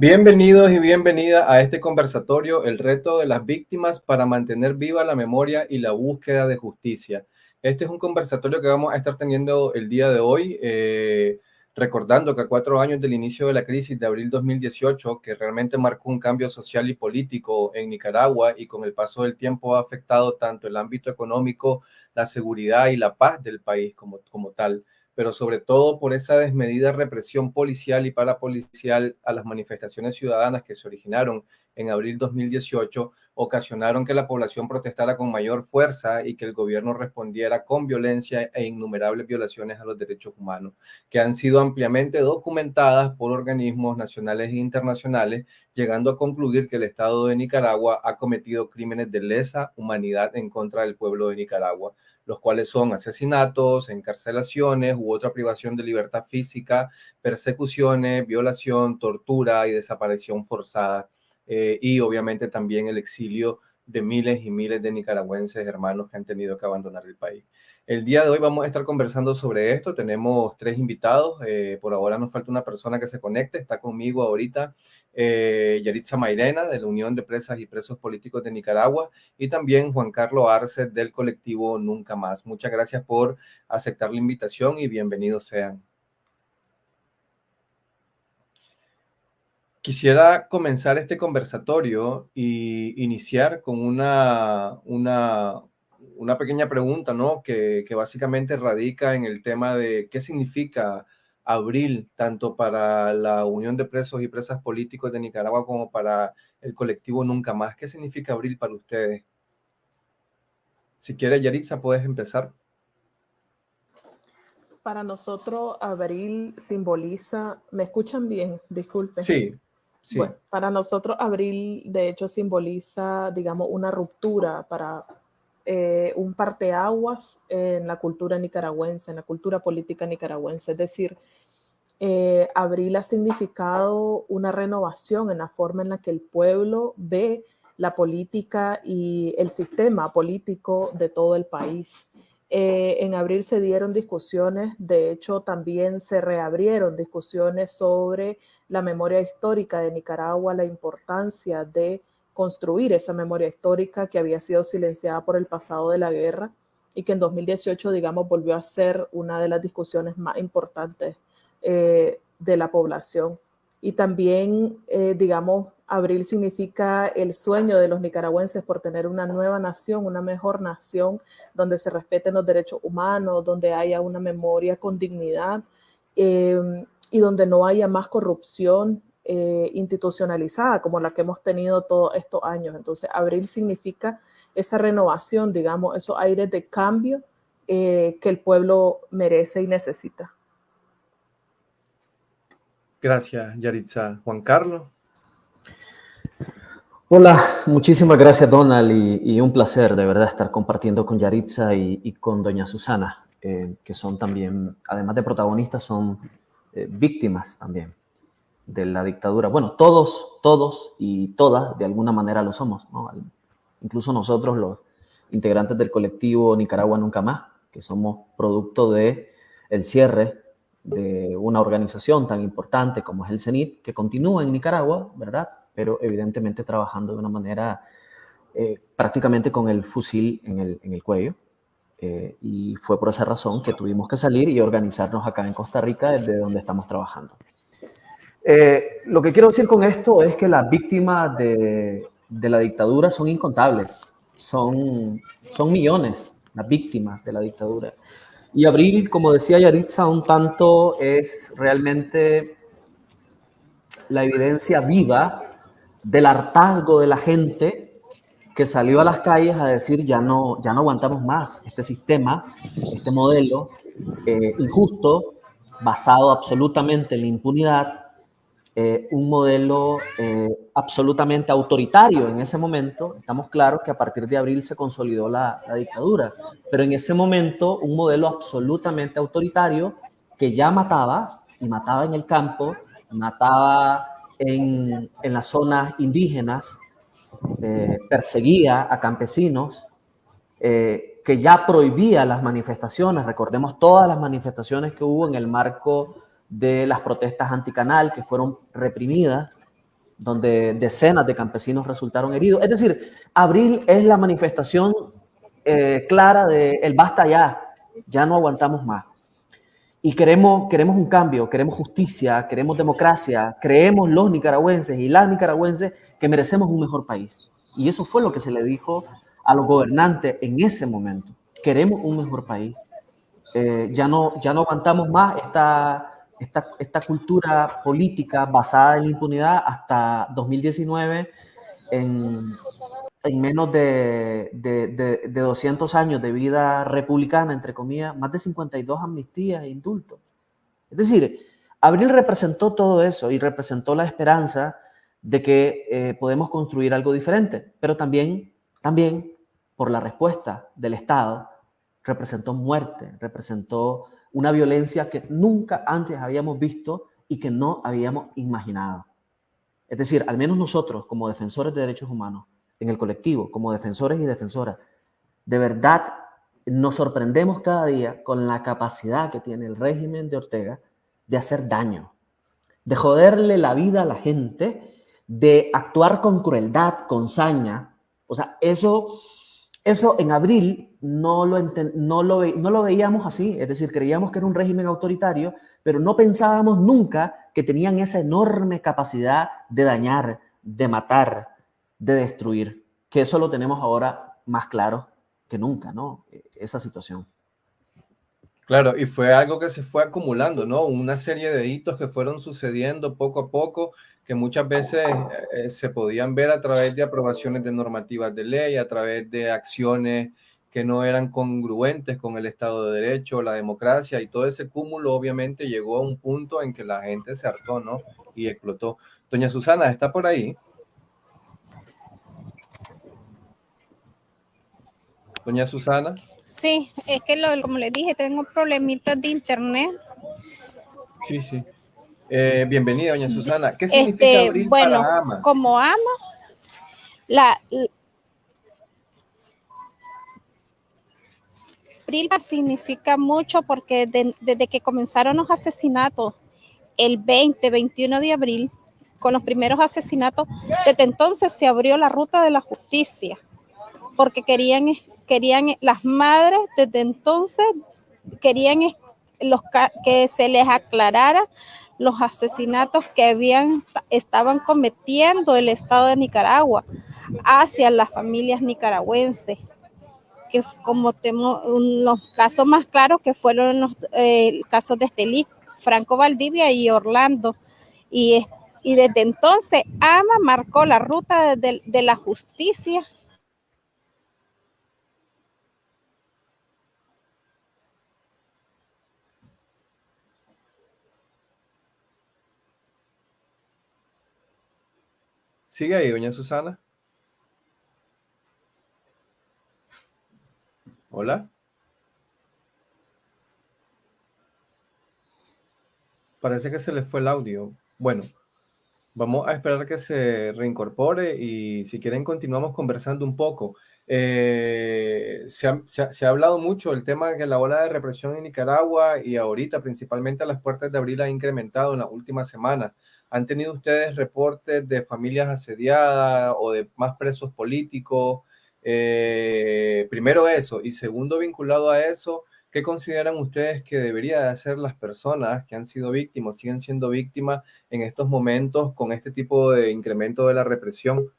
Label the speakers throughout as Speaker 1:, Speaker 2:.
Speaker 1: Bienvenidos y bienvenida a este conversatorio, el reto de las víctimas para mantener viva la memoria y la búsqueda de justicia. Este es un conversatorio que vamos a estar teniendo el día de hoy, recordando que a 4 años del inicio de la crisis de abril 2018, que realmente marcó un cambio social y político en Nicaragua y con el paso del tiempo ha afectado tanto el ámbito económico, la seguridad y la paz del país como tal, pero sobre todo por esa desmedida represión policial y parapolicial a las manifestaciones ciudadanas que se originaron en abril 2018, ocasionaron que la población protestara con mayor fuerza y que el gobierno respondiera con violencia e innumerables violaciones a los derechos humanos, que han sido ampliamente documentadas por organismos nacionales e internacionales, llegando a concluir que el Estado de Nicaragua ha cometido crímenes de lesa humanidad en contra del pueblo de Nicaragua, los cuales son asesinatos, encarcelaciones u otra privación de libertad física, persecuciones, violación, tortura y desaparición forzada. Y obviamente también el exilio de miles y miles de nicaragüenses hermanos que han tenido que abandonar el país. El día de hoy vamos a estar conversando sobre esto. Tenemos 3 invitados. Por ahora nos falta una persona que se conecte. Está conmigo ahorita Yaritza Mairena, de la Unión de Presas y Presos Políticos de Nicaragua, y también Juan Carlos Arce, del colectivo Nunca Más. Muchas gracias por aceptar la invitación y bienvenidos sean. Quisiera comenzar este conversatorio y iniciar con una pequeña pregunta, ¿no? Que básicamente radica en el tema de qué significa abril, tanto para la Unión de Presos y Presas Políticos de Nicaragua como para el colectivo Nunca Más. ¿Qué significa abril para ustedes? Si quieres, Yaritza, puedes empezar.
Speaker 2: Para nosotros, abril simboliza, ¿me escuchan bien? Disculpen.
Speaker 1: Sí, sí.
Speaker 2: Bueno, para nosotros, abril, de hecho, simboliza, digamos, una ruptura para un parteaguas en la cultura nicaragüense, en la cultura política nicaragüense. Es decir, abril ha significado una renovación en la forma en la que el pueblo ve la política y el sistema político de todo el país. En abril se dieron discusiones, de hecho también se reabrieron discusiones sobre la memoria histórica de Nicaragua, la importancia de construir esa memoria histórica que había sido silenciada por el pasado de la guerra y que en 2018, digamos, volvió a ser una de las discusiones más importantes de la población. Y también, digamos, abril significa el sueño de los nicaragüenses por tener una nueva nación, una mejor nación, donde se respeten los derechos humanos, donde haya una memoria con dignidad y donde no haya más corrupción institucionalizada como la que hemos tenido todos estos años. Entonces, abril significa esa renovación, digamos, esos aires de cambio que el pueblo merece y necesita.
Speaker 1: Gracias, Yaritza. Juan Carlos.
Speaker 3: Hola, muchísimas gracias, Donald, y un placer de verdad estar compartiendo con Yaritza y con doña Susana, que son también, además de protagonistas, son víctimas también de la dictadura. Bueno, todos y todas de alguna manera lo somos, ¿no? Incluso nosotros, los integrantes del colectivo Nicaragua Nunca Más, que somos producto del cierre de una organización tan importante como es el CENIT, que continúa en Nicaragua, ¿verdad? Pero evidentemente trabajando de una manera prácticamente con el fusil en el cuello. Y fue por esa razón que tuvimos que salir y organizarnos acá en Costa Rica, desde donde estamos trabajando. Lo que quiero decir con esto es que las víctimas de la dictadura son incontables, son millones las víctimas de la dictadura. Y abril, como decía Yaritza, un tanto es realmente la evidencia viva del hartazgo de la gente que salió a las calles a decir ya no aguantamos más este sistema, este modelo injusto, basado absolutamente en la impunidad, un modelo absolutamente autoritario. En ese momento, estamos claros que a partir de abril se consolidó la dictadura, pero en ese momento un modelo absolutamente autoritario que ya mataba, y mataba en el campo, mataba en las zonas indígenas, perseguía a campesinos, que ya prohibía las manifestaciones. Recordemos todas las manifestaciones que hubo en el marco de las protestas anticanal, que fueron reprimidas donde decenas de campesinos resultaron heridos. Es decir, abril es la manifestación clara de el basta ya no aguantamos más. Y queremos un cambio, queremos justicia, queremos democracia, creemos los nicaragüenses y las nicaragüenses que merecemos un mejor país. Y eso fue lo que se le dijo a los gobernantes en ese momento. Queremos un mejor país. Ya no aguantamos más esta cultura política basada en la impunidad. Hasta 2019, en menos de 200 años de vida republicana, entre comillas, más de 52 amnistías e indultos. Es decir, abril representó todo eso y representó la esperanza de que podemos construir algo diferente, pero también por la respuesta del Estado, representó muerte, representó una violencia que nunca antes habíamos visto y que no habíamos imaginado. Es decir, al menos nosotros, como defensores de derechos humanos, en el colectivo, como defensores y defensoras, de verdad nos sorprendemos cada día con la capacidad que tiene el régimen de Ortega de hacer daño, de joderle la vida a la gente, de actuar con crueldad, con saña. O sea, eso en abril no lo veíamos así. Es decir, creíamos que era un régimen autoritario, pero no pensábamos nunca que tenían esa enorme capacidad de dañar, de matar, de destruir, que eso lo tenemos ahora más claro que nunca, ¿no? Esa situación.
Speaker 1: Claro, y fue algo que se fue acumulando, ¿no? Una serie de hitos que fueron sucediendo poco a poco, que muchas veces se podían ver a través de aprobaciones de normativas de ley, a través de acciones que no eran congruentes con el Estado de Derecho, la democracia, y todo ese cúmulo obviamente llegó a un punto en que la gente se hartó, ¿no? Y explotó. Doña Susana, ¿está por ahí? Doña Susana.
Speaker 4: Sí, es que como les dije, tengo problemitas de internet.
Speaker 1: Sí, sí. Bienvenida, doña Susana. ¿Qué significa abril para AMA?
Speaker 4: Como AMA, abril significa mucho porque desde que comenzaron los asesinatos el 21 de abril, con los primeros asesinatos, desde entonces se abrió la ruta de la justicia, porque querían las madres desde entonces querían que se les aclarara los asesinatos que estaban cometiendo el Estado de Nicaragua hacia las familias nicaragüenses, que como los casos más claros que fueron los casos de Estelí, Franco Valdivia y Orlando, y desde entonces AMA marcó la ruta de la justicia.
Speaker 1: ¿Sigue ahí, doña Susana? ¿Hola? Parece que se le fue el audio. Bueno, vamos a esperar que se reincorpore y si quieren continuamos conversando un poco. Se ha hablado mucho del tema de que la ola de represión en Nicaragua y ahorita principalmente a las puertas de abril ha incrementado en las últimas semanas. ¿Han tenido ustedes reportes de familias asediadas o de más presos políticos? Primero eso, y segundo, vinculado a eso, ¿qué consideran ustedes que deberían hacer las personas que han sido víctimas, siguen siendo víctimas en estos momentos con este tipo de incremento de la represión?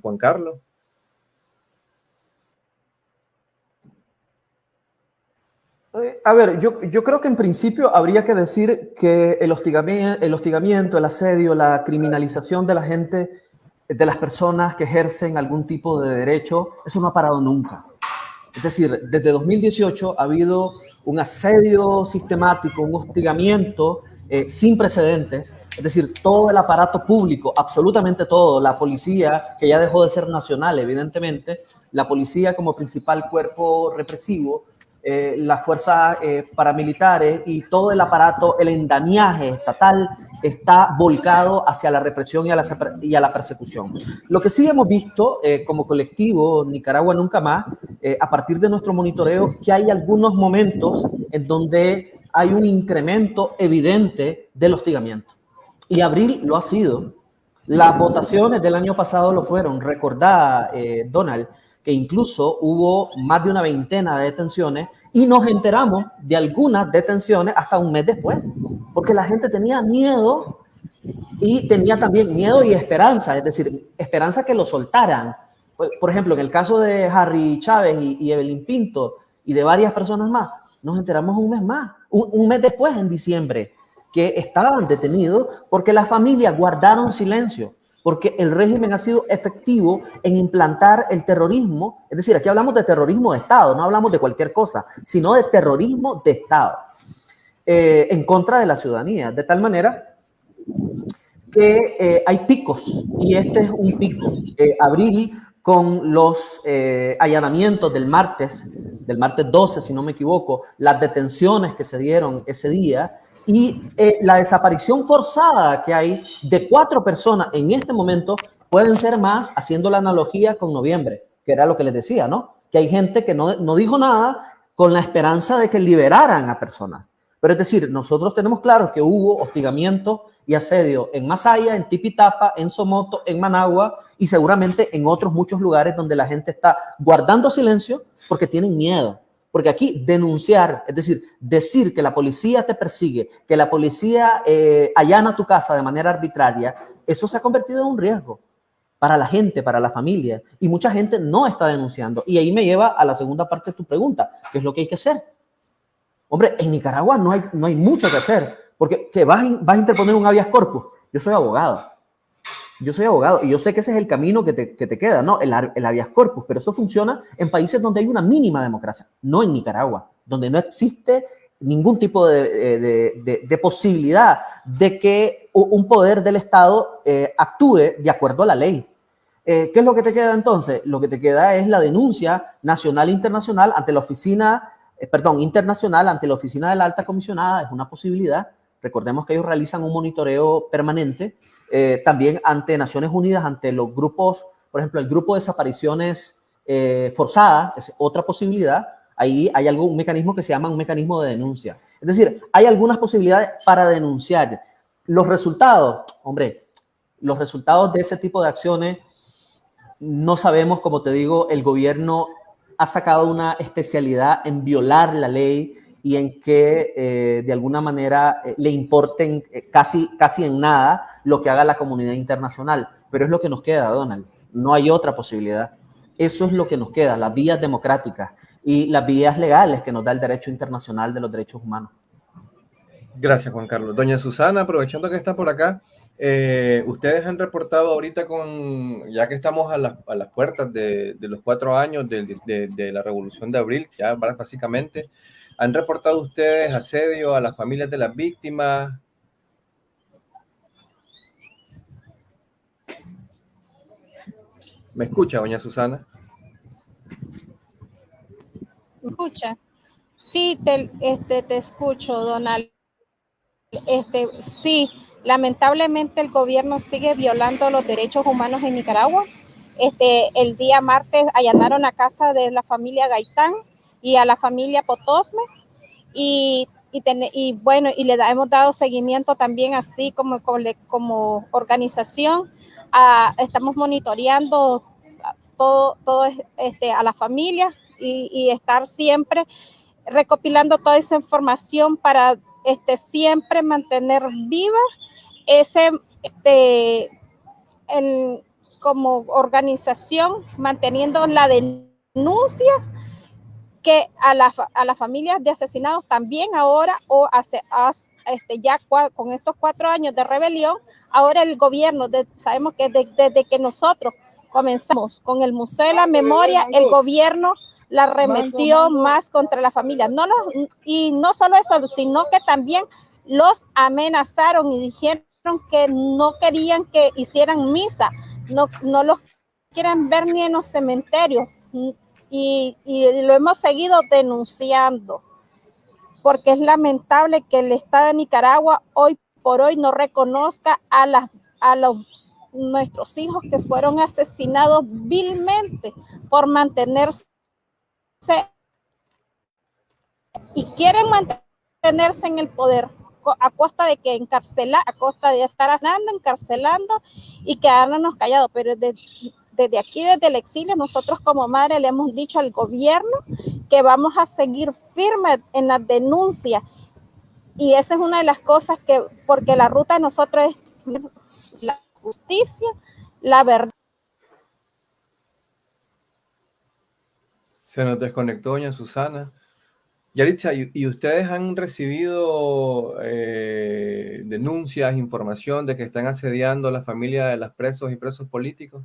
Speaker 1: Juan Carlos.
Speaker 3: A ver, yo creo que en principio habría que decir que el hostigamiento, el asedio, la criminalización de la gente, de las personas que ejercen algún tipo de derecho, eso no ha parado nunca. Es decir, desde 2018 ha habido un asedio sistemático, un hostigamiento sin precedentes. Es decir, todo el aparato público, absolutamente todo, la policía, que ya dejó de ser nacional, evidentemente, la policía como principal cuerpo represivo, las fuerzas paramilitares y todo el aparato, el endamiaje estatal está volcado hacia la represión y a la persecución. Lo que sí hemos visto como colectivo Nicaragua Nunca Más, a partir de nuestro monitoreo, que hay algunos momentos en donde hay un incremento evidente del hostigamiento. Y abril lo ha sido. Las votaciones del año pasado lo fueron. Recordá, Donald, que incluso hubo más de una veintena de detenciones y nos enteramos de algunas detenciones hasta un mes después, porque la gente tenía miedo y tenía también miedo y esperanza, es decir, esperanza que lo soltaran. Por ejemplo, en el caso de Harry Chávez y Evelyn Pinto y de varias personas más, nos enteramos un mes más, un mes después, en diciembre, que estaban detenidos porque las familias guardaron silencio, porque el régimen ha sido efectivo en implantar el terrorismo. Es decir, aquí hablamos de terrorismo de Estado, no hablamos de cualquier cosa, sino de terrorismo de Estado en contra de la ciudadanía, de tal manera que hay picos, y este es un pico. Abril, con los allanamientos del martes 12, si no me equivoco, las detenciones que se dieron ese día y la desaparición forzada que hay de 4 personas en este momento, pueden ser más, haciendo la analogía con noviembre, que era lo que les decía, ¿no? Que hay gente que no dijo nada con la esperanza de que liberaran a personas. Pero es decir, nosotros tenemos claro que hubo hostigamiento y asedio en Masaya, en Tipitapa, en Somoto, en Managua y seguramente en otros muchos lugares donde la gente está guardando silencio porque tienen miedo. Porque aquí denunciar, es decir que la policía te persigue, que la policía allana tu casa de manera arbitraria, eso se ha convertido en un riesgo para la gente, para la familia. Y mucha gente no está denunciando. Y ahí me lleva a la segunda parte de tu pregunta, ¿qué es lo que hay que hacer? Hombre, en Nicaragua no hay mucho que hacer, porque ¿qué, vas a interponer un habeas corpus? Yo soy abogado y yo sé que ese es el camino que te queda, ¿no? El habeas corpus, pero eso funciona en países donde hay una mínima democracia, no en Nicaragua, donde no existe ningún tipo de posibilidad de que un poder del Estado actúe de acuerdo a la ley. ¿Qué es lo que te queda entonces? Lo que te queda es la denuncia nacional e internacional ante la oficina internacional ante la Oficina de la Alta Comisionada, es una posibilidad. Recordemos que ellos realizan un monitoreo permanente, también ante Naciones Unidas, ante los grupos, por ejemplo, el grupo de desapariciones forzadas, es otra posibilidad. Ahí hay un mecanismo que se llama un mecanismo de denuncia. Es decir, hay algunas posibilidades para denunciar. Los resultados, hombre, los resultados de ese tipo de acciones no sabemos, como te digo, el gobierno ha sacado una especialidad en violar la ley y en que de alguna manera le importen casi en nada lo que haga la comunidad internacional. Pero es lo que nos queda, Donald. No hay otra posibilidad. Eso es lo que nos queda, las vías democráticas y las vías legales que nos da el derecho internacional de los derechos humanos.
Speaker 1: Gracias, Juan Carlos. Doña Susana, aprovechando que está por acá, ustedes han reportado ahorita ya que estamos a las puertas de los 4 años de la Revolución de Abril, ya básicamente, ¿han reportado ustedes asedio a las familias de las víctimas? ¿Me escucha, doña Susana?
Speaker 4: ¿Me escucha? Sí, te escucho, Donald. Sí, lamentablemente el gobierno sigue violando los derechos humanos en Nicaragua. El día martes allanaron la casa de la familia Gaitán y a la familia Potosme y bueno, y hemos dado seguimiento también así como organización. Estamos monitoreando todo a la familia y estar siempre recopilando toda esa información para siempre mantener viva como organización, manteniendo la denuncia que a las familias de asesinados también ahora, ya con estos 4 años de rebelión, ahora el gobierno, sabemos que desde que nosotros comenzamos con el Museo de la Memoria, el gobierno la remetió más contra la familia. Y no solo eso, sino que también los amenazaron y dijeron que no querían que hicieran misa, no los quieren ver ni en los cementerios. Y lo hemos seguido denunciando, porque es lamentable que el Estado de Nicaragua hoy por hoy no reconozca a nuestros hijos que fueron asesinados vilmente por mantenerse y quieren mantenerse en el poder. a costa de que encarcelar, a costa de estar encarcelando y quedarnos callados. Pero desde aquí, desde el exilio, nosotros como madre le hemos dicho al gobierno que vamos a seguir firmes en las denuncias. Y esa es una de las cosas que, porque la ruta de nosotros es la justicia, la verdad.
Speaker 1: Se nos desconectó doña Susana. Yaritza, ¿y ustedes han recibido denuncias, información de que están asediando a la familia de los presos y presos políticos?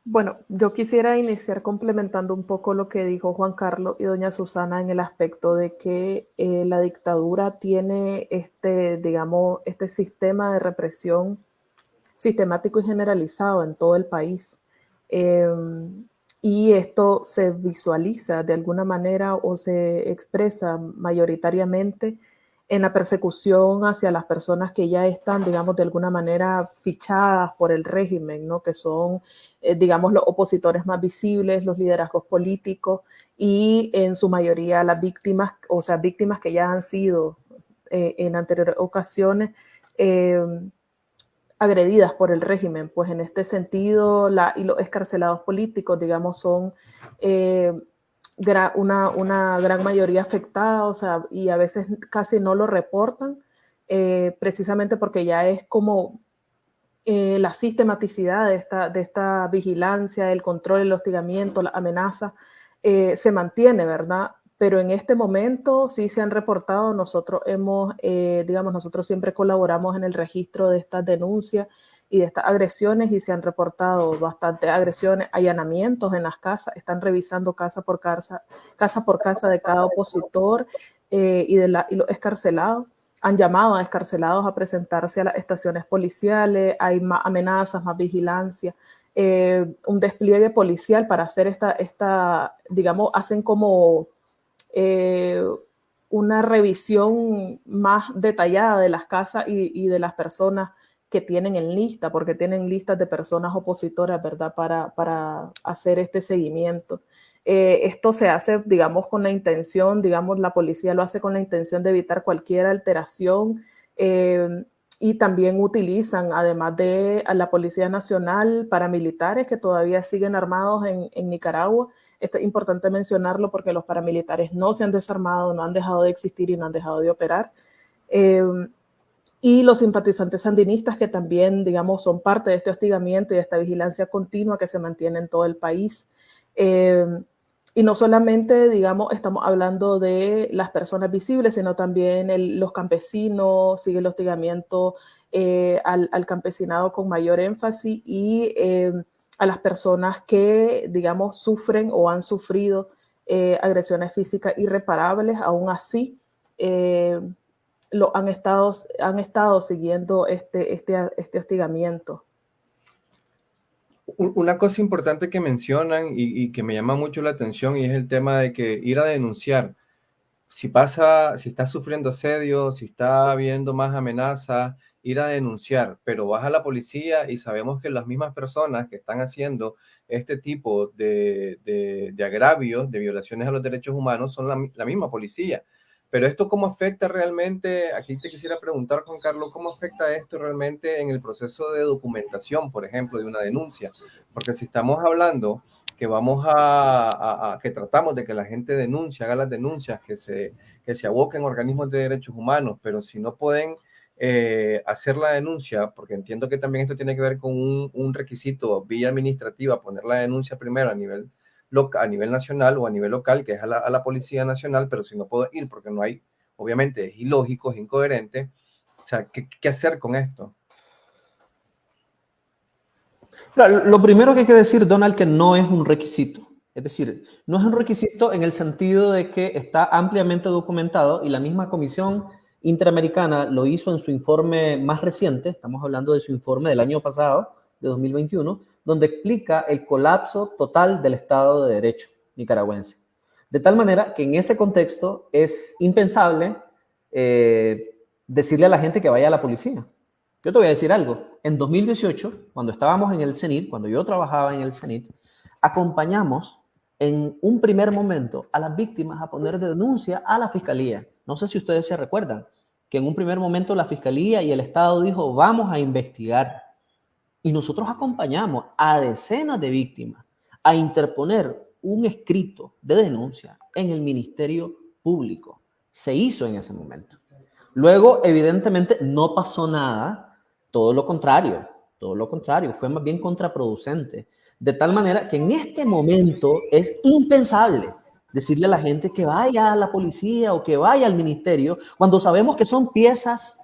Speaker 2: Bueno, yo quisiera iniciar complementando un poco lo que dijo Juan Carlos y doña Susana en el aspecto de que la dictadura tiene digamos, este sistema de represión sistemático y generalizado en todo el país. Y esto se visualiza de alguna manera o se expresa mayoritariamente en la persecución hacia las personas que ya están, digamos, de alguna manera fichadas por el régimen, ¿no? Que son, digamos, los opositores más visibles, los liderazgos políticos y en su mayoría las víctimas, o sea, víctimas que ya han sido en anteriores ocasiones agredidas por el régimen. Pues en este sentido, y los excarcelados políticos, digamos, son una gran mayoría afectada, o sea, y a veces casi no lo reportan, precisamente porque ya es como la sistematicidad de esta vigilancia, el control, el hostigamiento, la amenaza, se mantiene, ¿verdad? Pero en este momento sí se han reportado, nosotros digamos, nosotros siempre colaboramos en el registro de estas denuncias y de estas agresiones y se han reportado bastantes agresiones, allanamientos en las casas, están revisando casa por casa de cada opositor y los excarcelados. Han llamado a excarcelados a presentarse a las estaciones policiales, hay más amenazas, más vigilancia, un despliegue policial para hacer digamos, hacen como una revisión más detallada de las casas y de las personas que tienen en lista, porque tienen listas de personas opositoras, ¿verdad?, para hacer este seguimiento. Esto se hace, digamos, con la intención, digamos, la policía lo hace con la intención de evitar cualquier alteración y también utilizan, además de a la Policía Nacional, paramilitares que todavía siguen armados en Nicaragua. Esto es importante mencionarlo porque los paramilitares no se han desarmado, no han dejado de existir y no han dejado de operar. Y los simpatizantes sandinistas que también, digamos, son parte de este hostigamiento y de esta vigilancia continua que se mantiene en todo el país. Y no solamente, digamos, estamos hablando de las personas visibles, sino también los campesinos, sigue el hostigamiento al campesinado con mayor énfasis y a las personas que, digamos, sufren o han sufrido agresiones físicas irreparables, aún así han estado siguiendo este hostigamiento.
Speaker 1: Una cosa importante que mencionan y que me llama mucho la atención y es el tema de que ir a denunciar. Si está sufriendo asedio, si está habiendo más amenazas, ir a denunciar, pero vas a la policía y sabemos que las mismas personas que están haciendo este tipo de agravios, de violaciones a los derechos humanos, son la misma policía. Pero esto, ¿cómo afecta realmente? Aquí te quisiera preguntar, Juan Carlos, ¿cómo afecta esto realmente en el proceso de documentación, por ejemplo, de una denuncia? Porque si estamos hablando que que tratamos de que la gente denuncie, haga las denuncias, que se aboquen organismos de derechos humanos, pero si no pueden hacer la denuncia, porque entiendo que también esto tiene que ver con un requisito vía administrativa, poner la denuncia primero a nivel nacional o a nivel local, que es a la Policía Nacional, pero si no puedo ir porque no hay, obviamente es ilógico, es incoherente. O sea, ¿qué hacer con esto?
Speaker 3: Lo primero que hay que decir, Donald, que no es un requisito. Es decir, no es un requisito en el sentido de que está ampliamente documentado y la misma Comisión Interamericana lo hizo en su informe más reciente, estamos hablando de su informe del año pasado, de 2021, donde explica el colapso total del Estado de Derecho nicaragüense. De tal manera que en ese contexto es impensable decirle a la gente que vaya a la policía. Yo te voy a decir algo. En 2018, cuando estábamos en el CENIT, cuando yo trabajaba en el CENIT, acompañamos en un primer momento a las víctimas a poner denuncia a la fiscalía. No sé si ustedes se recuerdan que en un primer momento la Fiscalía y el Estado dijo, vamos a investigar. Y nosotros acompañamos a decenas de víctimas a interponer un escrito de denuncia en el Ministerio Público. Se hizo en ese momento. Luego, evidentemente, no pasó nada, todo lo contrario, fue más bien contraproducente. De tal manera que en este momento es impensable decirle a la gente que vaya a la policía o que vaya al ministerio cuando sabemos que son piezas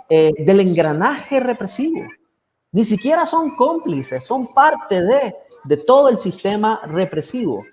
Speaker 3: del engranaje represivo. Ni siquiera son cómplices, son parte de todo el sistema represivo,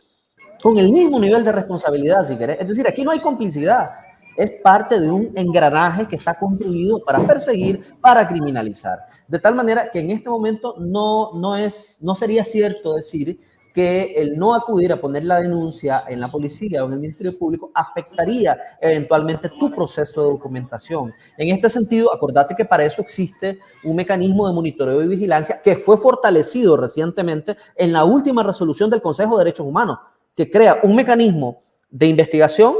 Speaker 3: con el mismo nivel de responsabilidad, si querés. Es decir, aquí no hay complicidad, es parte de un engranaje que está construido para perseguir, para criminalizar. De tal manera que en este momento no sería cierto decir que el no acudir a poner la denuncia en la policía o en el Ministerio Público afectaría eventualmente tu proceso de documentación. En este sentido, acordate que para eso existe un mecanismo de monitoreo y vigilancia que fue fortalecido recientemente en la última resolución del Consejo de Derechos Humanos, que crea un mecanismo de investigación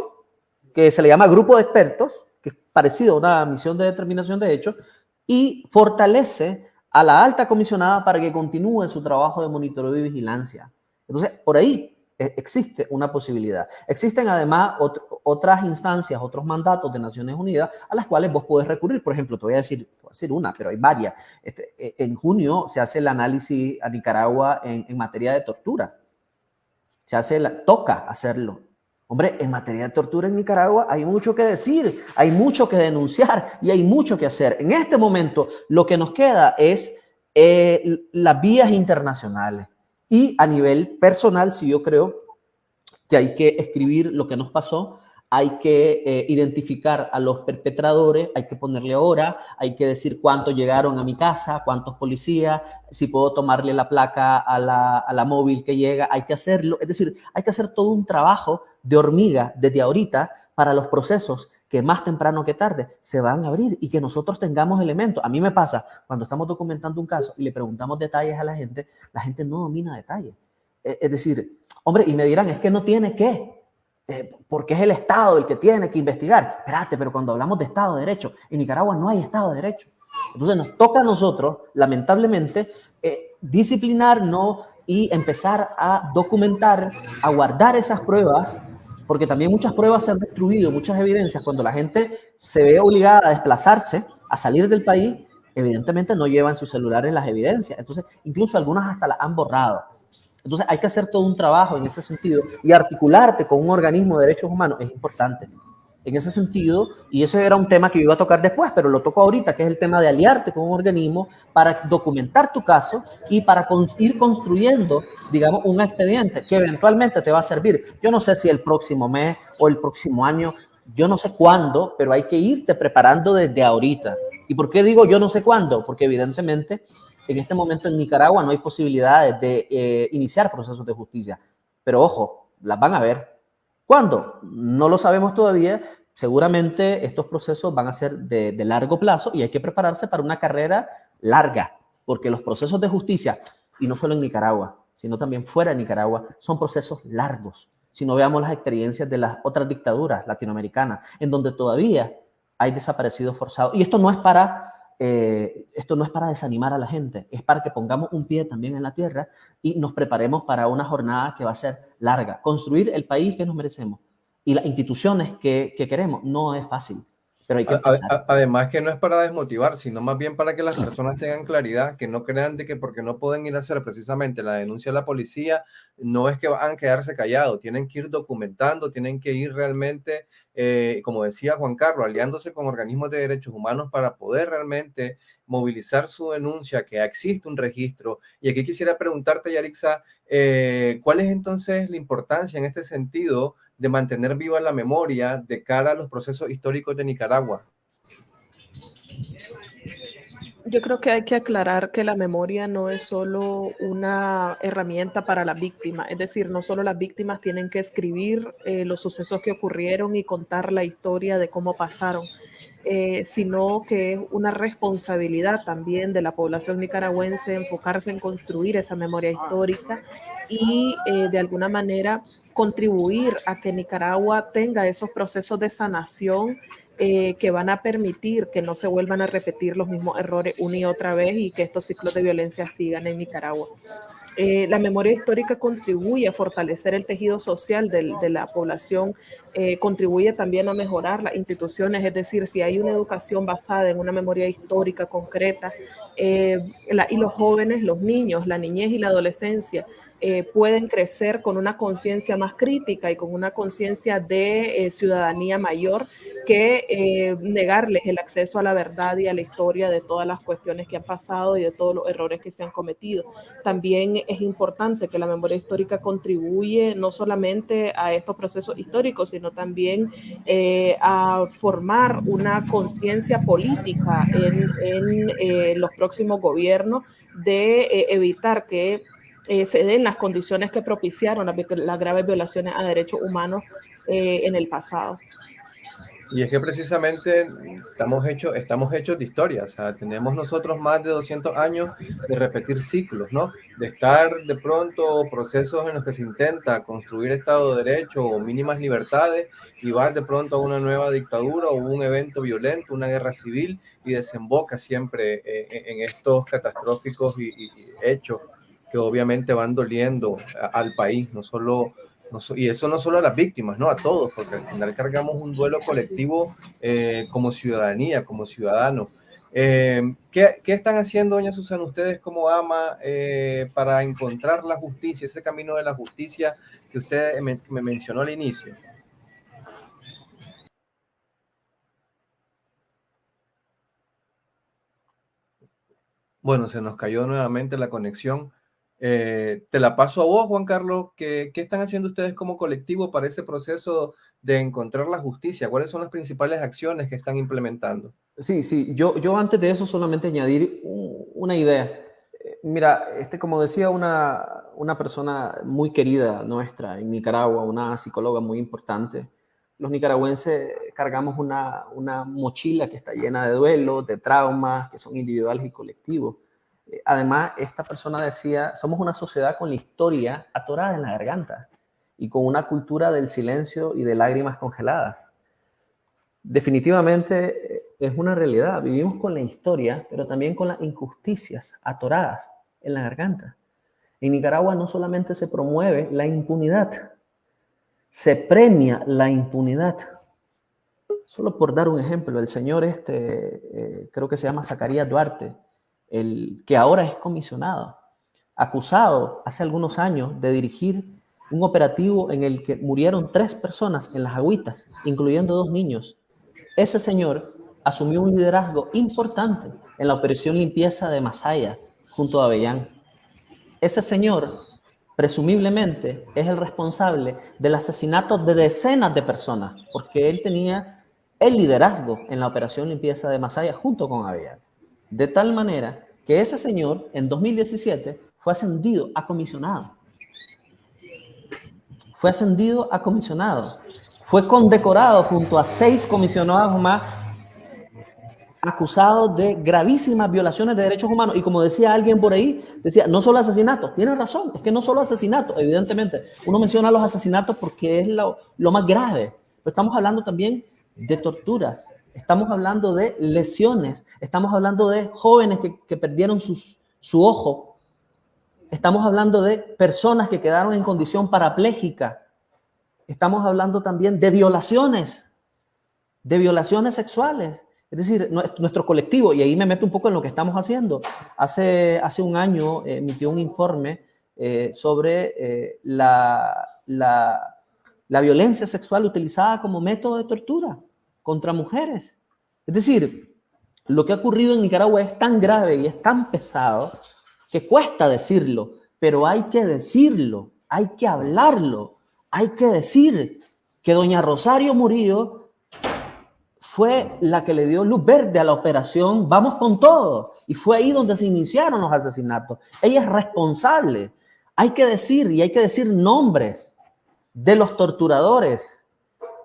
Speaker 3: que se le llama grupo de expertos, que es parecido a una misión de determinación de hechos, y fortalece a la alta comisionada para que continúe su trabajo de monitoreo y vigilancia. Entonces, por ahí existe una posibilidad. Existen además otras instancias, otros mandatos de Naciones Unidas a las cuales vos podés recurrir. Por ejemplo, te voy a decir una, pero hay varias. En junio se hace el análisis a Nicaragua en materia de tortura. Toca hacerlo. Hombre, en materia de tortura en Nicaragua hay mucho que decir, hay mucho que denunciar y hay mucho que hacer. En este momento lo que nos queda es las vías internacionales. Y a nivel personal, sí, yo creo que hay que escribir lo que nos pasó, hay que identificar a los perpetradores, hay que ponerle hora, hay que decir cuántos llegaron a mi casa, cuántos policías, si puedo tomarle la placa a la móvil que llega, hay que hacerlo. Es decir, hay que hacer todo un trabajo de hormiga desde ahorita para los procesos que más temprano que tarde se van a abrir y que nosotros tengamos elementos. A mí me pasa, cuando estamos documentando un caso y le preguntamos detalles a la gente no domina detalles. Es decir, hombre, y me dirán, es que no tiene que, porque es el Estado el que tiene que investigar. Espérate, pero cuando hablamos de Estado de Derecho, en Nicaragua no hay Estado de Derecho. Entonces nos toca a nosotros, lamentablemente, disciplinarnos y empezar a documentar, a guardar esas pruebas, porque también muchas pruebas se han destruido, muchas evidencias. Cuando la gente se ve obligada a desplazarse, a salir del país, evidentemente no llevan sus celulares las evidencias. Entonces, incluso algunas hasta las han borrado. Entonces, hay que hacer todo un trabajo en ese sentido y articularte con un organismo de derechos humanos es importante. En ese sentido, y eso era un tema que yo iba a tocar después, pero lo toco ahorita, que es el tema de aliarte con un organismo para documentar tu caso y para ir construyendo, digamos, un expediente que eventualmente te va a servir. Yo no sé si el próximo mes o el próximo año, yo no sé cuándo, pero hay que irte preparando desde ahorita. ¿Y por qué digo yo no sé cuándo? Porque evidentemente en este momento en Nicaragua no hay posibilidades de iniciar procesos de justicia. Pero ojo, las van a ver. ¿Cuándo? No lo sabemos todavía. Seguramente estos procesos van a ser de largo plazo y hay que prepararse para una carrera larga, porque los procesos de justicia, y no solo en Nicaragua, sino también fuera de Nicaragua, son procesos largos. Si no veamos las experiencias de las otras dictaduras latinoamericanas, en donde todavía hay desaparecidos forzados. Y esto no es para desanimar a la gente, es para que pongamos un pie también en la tierra y nos preparemos para una jornada que va a ser larga. Construir el país que nos merecemos y las instituciones que queremos no es fácil, pero hay que empezar.
Speaker 1: Además que no es para desmotivar, sino más bien para que las personas tengan claridad, que no crean de que porque no pueden ir a hacer precisamente la denuncia a la policía, no es que van a quedarse callados, tienen que ir documentando, tienen que ir realmente, como decía Juan Carlos, aliándose con organismos de derechos humanos para poder realmente movilizar su denuncia, que existe un registro. Y aquí quisiera preguntarte, Yarixa, ¿cuál es entonces la importancia en este sentido de mantener viva la memoria de cara a los procesos históricos de Nicaragua?
Speaker 2: Yo creo que hay que aclarar que la memoria no es solo una herramienta para la víctima, es decir, no solo las víctimas tienen que escribir los sucesos que ocurrieron y contar la historia de cómo pasaron, sino que es una responsabilidad también de la población nicaragüense enfocarse en construir esa memoria histórica y de alguna manera contribuir a que Nicaragua tenga esos procesos de sanación que van a permitir que no se vuelvan a repetir los mismos errores una y otra vez y que estos ciclos de violencia sigan en Nicaragua. La memoria histórica contribuye a fortalecer el tejido social de la población, contribuye también a mejorar las instituciones, es decir, si hay una educación basada en una memoria histórica concreta, y los jóvenes, los niños, la niñez y la adolescencia pueden crecer con una conciencia más crítica y con una conciencia de ciudadanía mayor que negarles el acceso a la verdad y a la historia de todas las cuestiones que han pasado y de todos los errores que se han cometido. También es importante que la memoria histórica contribuye no solamente a estos procesos históricos, sino también a formar una conciencia política en los próximos gobiernos de evitar que se den las condiciones que propiciaron las graves violaciones a derechos humanos en el pasado.
Speaker 1: Y es que precisamente estamos hechos de historia, o sea, tenemos nosotros más de 200 años de repetir ciclos, ¿no? De estar de pronto procesos en los que se intenta construir Estado de Derecho o mínimas libertades y va de pronto a una nueva dictadura o un evento violento, una guerra civil y desemboca siempre en estos catastróficos y hechos que obviamente van doliendo al país, y eso no solo a las víctimas, no a todos, porque al final cargamos un duelo colectivo como ciudadanía, como ciudadanos. ¿Qué están haciendo, doña Susana, ustedes como AMA para encontrar la justicia, ese camino de la justicia que usted me mencionó al inicio? Bueno, se nos cayó nuevamente la conexión. Te la paso a vos, Juan Carlos. ¿Qué están haciendo ustedes como colectivo para ese proceso de encontrar la justicia? ¿Cuáles son las principales acciones que están implementando?
Speaker 3: Sí. Yo antes de eso solamente añadir una idea. Mira, como decía una persona muy querida nuestra en Nicaragua, una psicóloga muy importante, los nicaragüenses cargamos una mochila que está llena de duelos, de traumas, que son individuales y colectivos. Además, esta persona decía, somos una sociedad con la historia atorada en la garganta y con una cultura del silencio y de lágrimas congeladas. Definitivamente es una realidad. Vivimos con la historia, pero también con las injusticias atoradas en la garganta. En Nicaragua no solamente se promueve la impunidad, se premia la impunidad. Solo por dar un ejemplo, el señor creo que se llama Zacarías Duarte, el que ahora es comisionado, acusado hace algunos años de dirigir un operativo en el que murieron 3 personas en las Agüitas, incluyendo 2 niños. Ese señor asumió un liderazgo importante en la operación limpieza de Masaya, junto a Avellán. Ese señor, presumiblemente, es el responsable del asesinato de decenas de personas, porque él tenía el liderazgo en la operación limpieza de Masaya junto con Avellán. De tal manera que ese señor, en 2017, fue ascendido a comisionado. Fue condecorado junto a 6 comisionados más acusados de gravísimas violaciones de derechos humanos. Y como decía alguien por ahí, decía, no solo asesinatos. Tiene razón, es que no solo asesinatos, evidentemente. Uno menciona los asesinatos porque es lo más grave. Pero estamos hablando también de torturas. Estamos hablando de lesiones, estamos hablando de jóvenes que perdieron su ojo, estamos hablando de personas que quedaron en condición parapléjica, estamos hablando también de violaciones sexuales. Es decir, nuestro colectivo, y ahí me meto un poco en lo que estamos haciendo, hace un año emitió un informe sobre la violencia sexual utilizada como método de tortura contra mujeres. Es decir, lo que ha ocurrido en Nicaragua es tan grave y es tan pesado que cuesta decirlo, pero hay que decirlo, hay que hablarlo, hay que decir que doña Rosario Murillo fue la que le dio luz verde a la operación Vamos con Todo, y fue ahí donde se iniciaron los asesinatos. Ella es responsable. Hay que decir, y hay que decir nombres de los torturadores,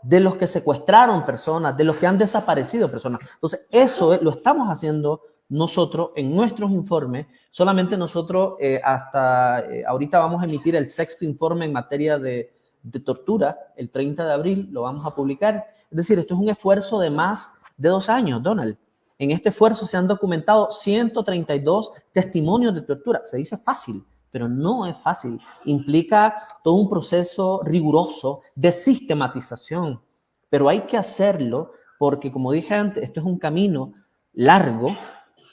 Speaker 3: de los que secuestraron personas, de los que han desaparecido personas. Entonces, eso lo estamos haciendo nosotros en nuestros informes. Solamente nosotros hasta ahorita vamos a emitir el 6º informe en materia de de tortura, el 30 de abril lo vamos a publicar. Es decir, esto es un esfuerzo de más de 2 años, Donald. En este esfuerzo se han documentado 132 testimonios de tortura. Se dice fácil, pero no es fácil. Implica todo un proceso riguroso de sistematización, pero hay que hacerlo porque, como dije antes, esto es un camino largo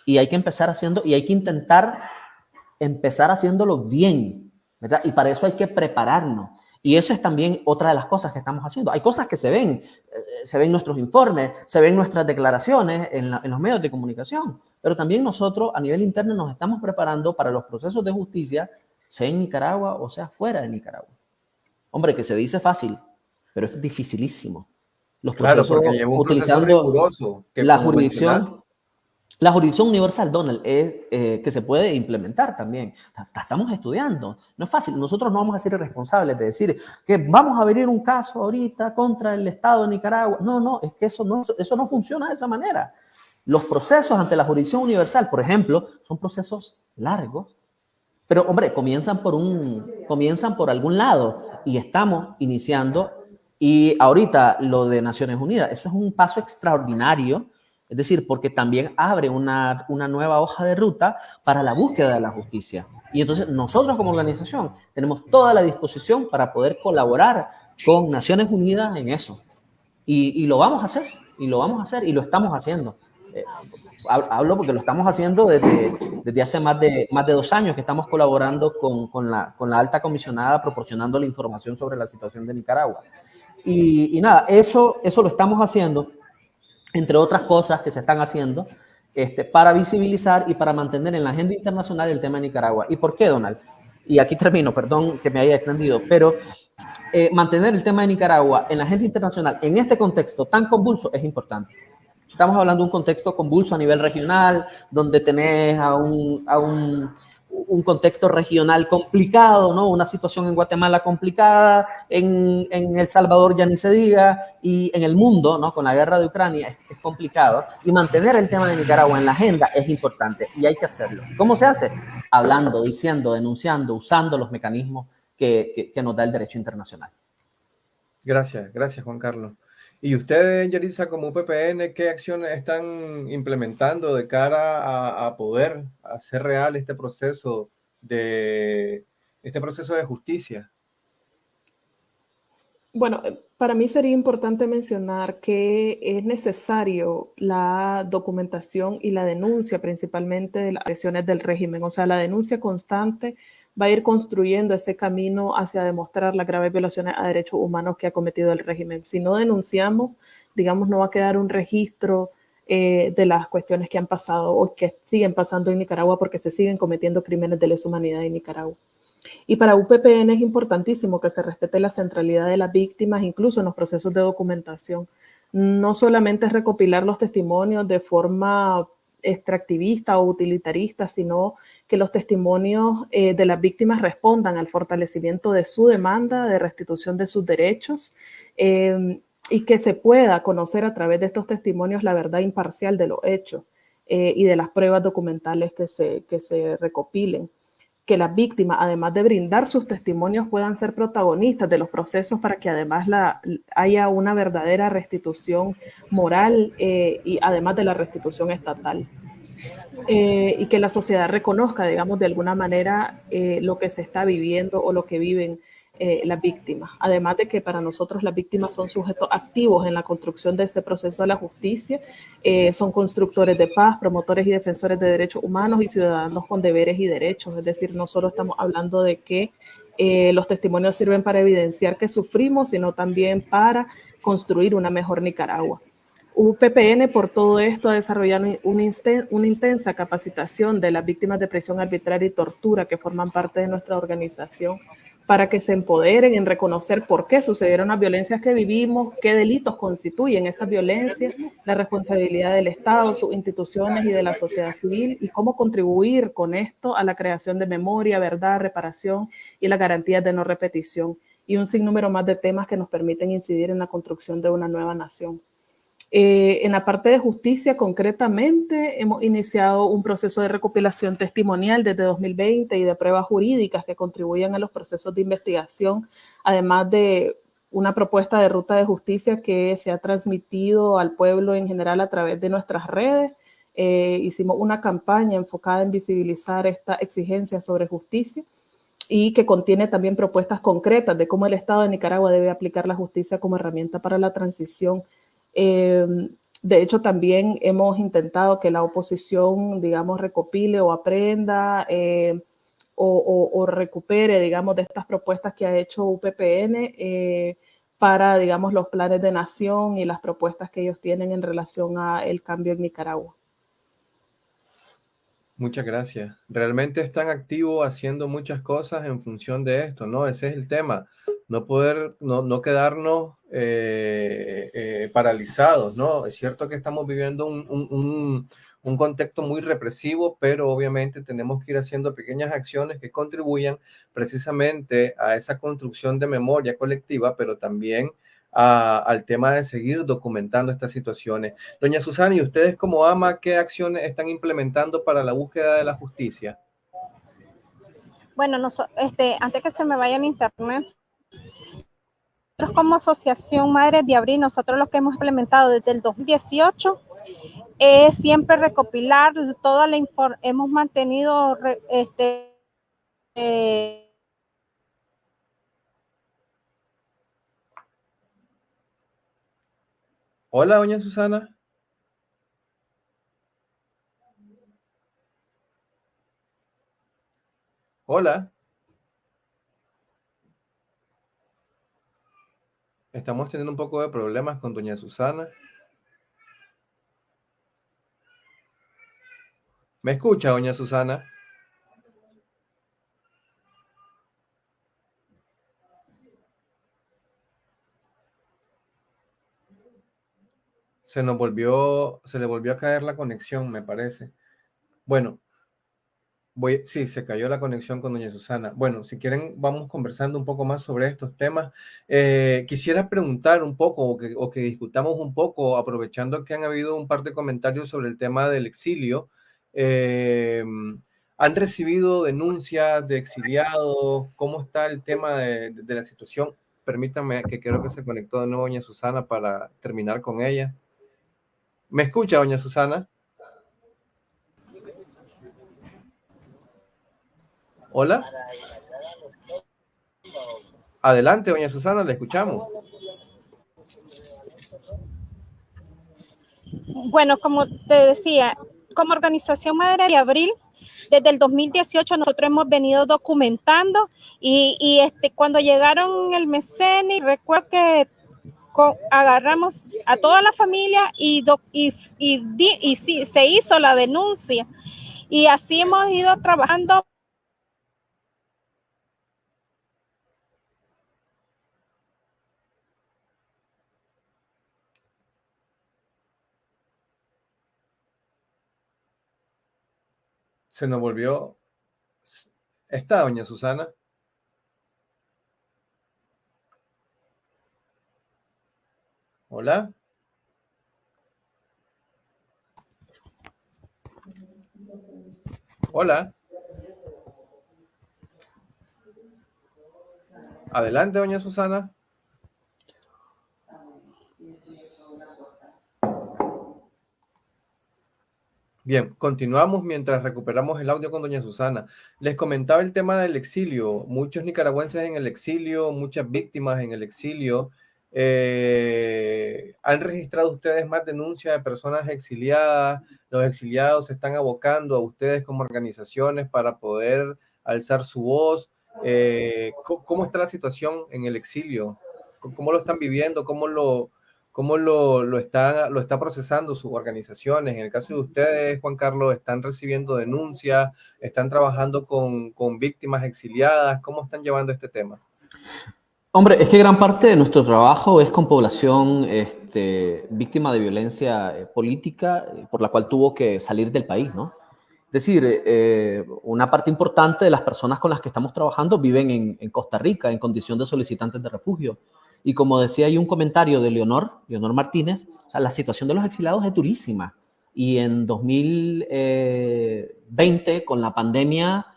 Speaker 3: y hay que empezar haciendo, y hay que intentar empezar haciéndolo bien, ¿verdad? Y para eso hay que prepararnos. Y eso es también otra de las cosas que estamos haciendo. Hay cosas que se ven nuestros informes, se ven nuestras declaraciones en los medios de comunicación, pero también nosotros a nivel interno nos estamos preparando para los procesos de justicia, sea en Nicaragua o sea fuera de Nicaragua. Hombre, que se dice fácil, pero es dificilísimo. Los procesos,
Speaker 1: claro, porque lleva un
Speaker 3: utilizando
Speaker 1: proceso riguroso, que
Speaker 3: la
Speaker 1: como
Speaker 3: jurisdicción. La jurisdicción universal, Donald, es que se puede implementar también. Estamos estudiando. No es fácil. Nosotros no vamos a ser irresponsables de decir que vamos a abrir un caso ahorita contra el Estado de Nicaragua. No, es que eso no funciona de esa manera. Los procesos ante la jurisdicción universal, por ejemplo, son procesos largos, pero, hombre, comienzan por algún lado y estamos iniciando. Y ahorita lo de Naciones Unidas, eso es un paso extraordinario. Es decir, porque también abre una nueva hoja de ruta para la búsqueda de la justicia. Y entonces nosotros como organización tenemos toda la disposición para poder colaborar con Naciones Unidas en eso. Y lo vamos a hacer, y lo estamos haciendo. Hablo porque lo estamos haciendo desde hace más de 2 años que estamos colaborando con la alta comisionada proporcionando la información sobre la situación de Nicaragua. Y nada, eso lo estamos haciendo, entre otras cosas que se están haciendo, para visibilizar y para mantener en la agenda internacional el tema de Nicaragua. ¿Y por qué, Donald? Y aquí termino, perdón que me haya extendido, pero mantener el tema de Nicaragua en la agenda internacional en este contexto tan convulso es importante. Estamos hablando de un contexto convulso a nivel regional, donde tenés a un contexto regional complicado, ¿no? Una situación en Guatemala complicada, en El Salvador ya ni se diga, y en el mundo, ¿no? Con la guerra de Ucrania es complicado, y mantener el tema de Nicaragua en la agenda es importante, y hay que hacerlo. ¿Cómo se hace? Hablando, diciendo, denunciando, usando los mecanismos que nos da el derecho internacional.
Speaker 1: Gracias, Juan Carlos. ¿Y ustedes, Yaritza, como UPPN, qué acciones están implementando de cara a poder hacer real este proceso de justicia?
Speaker 2: Bueno, para mí sería importante mencionar que es necesario la documentación y la denuncia principalmente de las agresiones del régimen. O sea, la denuncia constante va a ir construyendo ese camino hacia demostrar las graves violaciones a derechos humanos que ha cometido el régimen. Si no denunciamos, digamos, no va a quedar un registro de las cuestiones que han pasado o que siguen pasando en Nicaragua porque se siguen cometiendo crímenes de lesa humanidad en Nicaragua. Y para UPPN es importantísimo que se respete la centralidad de las víctimas, incluso en los procesos de documentación. No solamente es recopilar los testimonios de forma extractivista o utilitarista, sino que los testimonios de las víctimas respondan al fortalecimiento de su demanda de restitución de sus derechos y que se pueda conocer a través de estos testimonios la verdad imparcial de los hechos y de las pruebas documentales que se recopilen. Que las víctimas, además de brindar sus testimonios, puedan ser protagonistas de los procesos para que además haya una verdadera restitución moral y además de la restitución estatal. Y que la sociedad reconozca, digamos, de alguna manera lo que se está viviendo o lo que viven las víctimas. Además de que para nosotros las víctimas son sujetos activos en la construcción de ese proceso de la justicia, son constructores de paz, promotores y defensores de derechos humanos y ciudadanos con deberes y derechos. Es decir, no solo estamos hablando de que los testimonios sirven para evidenciar que sufrimos, sino también para construir una mejor Nicaragua. UPPN por todo esto ha desarrollado una intensa capacitación de las víctimas de prisión arbitraria y tortura que forman parte de nuestra organización para que se empoderen en reconocer por qué sucedieron las violencias que vivimos, qué delitos constituyen esas violencias, la responsabilidad del Estado, sus instituciones y de la sociedad civil y cómo contribuir con esto a la creación de memoria, verdad, reparación y las garantías de no repetición y un sinnúmero más de temas que nos permiten incidir en la construcción de una nueva nación. En la parte de justicia, concretamente, hemos iniciado un proceso de recopilación testimonial desde 2020 y de pruebas jurídicas que contribuyan a los procesos de investigación, además de una propuesta de ruta de justicia que se ha transmitido al pueblo en general a través de nuestras redes. Hicimos una campaña enfocada en visibilizar esta exigencia sobre justicia y que contiene también propuestas concretas de cómo el Estado de Nicaragua debe aplicar la justicia como herramienta para la transición. De hecho, también hemos intentado que la oposición, digamos, recopile o aprenda o recupere, digamos, de estas propuestas que ha hecho UPPN para, digamos, los planes de nación y las propuestas que ellos tienen en relación al cambio en Nicaragua.
Speaker 1: Muchas gracias. Realmente están activos haciendo muchas cosas en función de esto, ¿no? Ese es el tema. No quedarnos paralizados, ¿no? Es cierto que estamos viviendo un contexto muy represivo, pero obviamente tenemos que ir haciendo pequeñas acciones que contribuyan precisamente a esa construcción de memoria colectiva, pero también al tema de seguir documentando estas situaciones. Doña Susana, ¿y ustedes como AMA qué acciones están implementando para la búsqueda de la justicia?
Speaker 4: Bueno, antes que se me vaya en internet, nosotros como Asociación Madres de Abril, nosotros lo que hemos implementado desde el 2018 es siempre recopilar toda la información. Hemos mantenido
Speaker 1: Hola, doña Susana. Hola. Estamos teniendo un poco de problemas con doña Susana. ¿Me escucha, doña Susana? Se le volvió a caer la conexión, me parece. Bueno, sí, se cayó la conexión con doña Susana. Bueno, si quieren, vamos conversando un poco más sobre estos temas. Quisiera preguntar un poco o que discutamos un poco, aprovechando que han habido un par de comentarios sobre el tema del exilio. ¿Han recibido denuncias de exiliados? ¿Cómo está el tema de la situación? Permítame, que creo que se conectó de nuevo doña Susana para terminar con ella. ¿Me escucha, doña Susana? Hola. Adelante, doña Susana, le escuchamos.
Speaker 4: Bueno, como te decía, como Organización Madre de Abril, desde el 2018 nosotros hemos venido documentando y cuando llegaron el Meceni, recuerdo que agarramos a toda la familia y sí, se hizo la denuncia y así hemos ido trabajando.
Speaker 1: Se nos volvió. ¿Está doña Susana? Hola. Hola. Adelante, doña Susana. Bien, continuamos mientras recuperamos el audio con doña Susana. Les comentaba el tema del exilio. Muchos nicaragüenses en el exilio, muchas víctimas en el exilio. ¿Han registrado ustedes más denuncias de personas exiliadas? ¿Los exiliados se están abocando a ustedes como organizaciones para poder alzar su voz? ¿Cómo está la situación en el exilio? ¿Cómo lo están viviendo? ¿Cómo lo está procesando sus organizaciones? En el caso de ustedes, Juan Carlos, ¿están recibiendo denuncias? ¿Están trabajando con víctimas exiliadas? ¿Cómo están llevando este tema?
Speaker 3: Hombre, es que gran parte de nuestro trabajo es con población víctima de violencia política por la cual tuvo que salir del país, ¿no? Es decir, una parte importante de las personas con las que estamos trabajando viven en Costa Rica en condición de solicitantes de refugio Y como decía, hay un comentario de Leonor Martínez, o sea, la situación de los exiliados es durísima. Y en 2020, con la pandemia,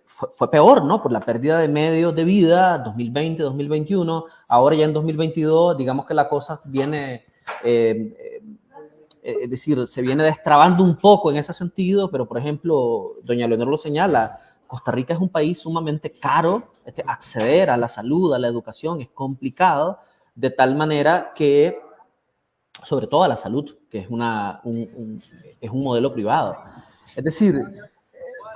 Speaker 3: fue peor, ¿no? Por la pérdida de medios de vida, 2020, 2021. Ahora ya en 2022, digamos que la cosa viene, es decir, se viene destrabando un poco en ese sentido, pero por ejemplo, doña Leonor lo señala, Costa Rica es un país sumamente caro, acceder a la salud, a la educación es complicado, de tal manera que, sobre todo a la salud, que es, es un modelo privado. Es decir,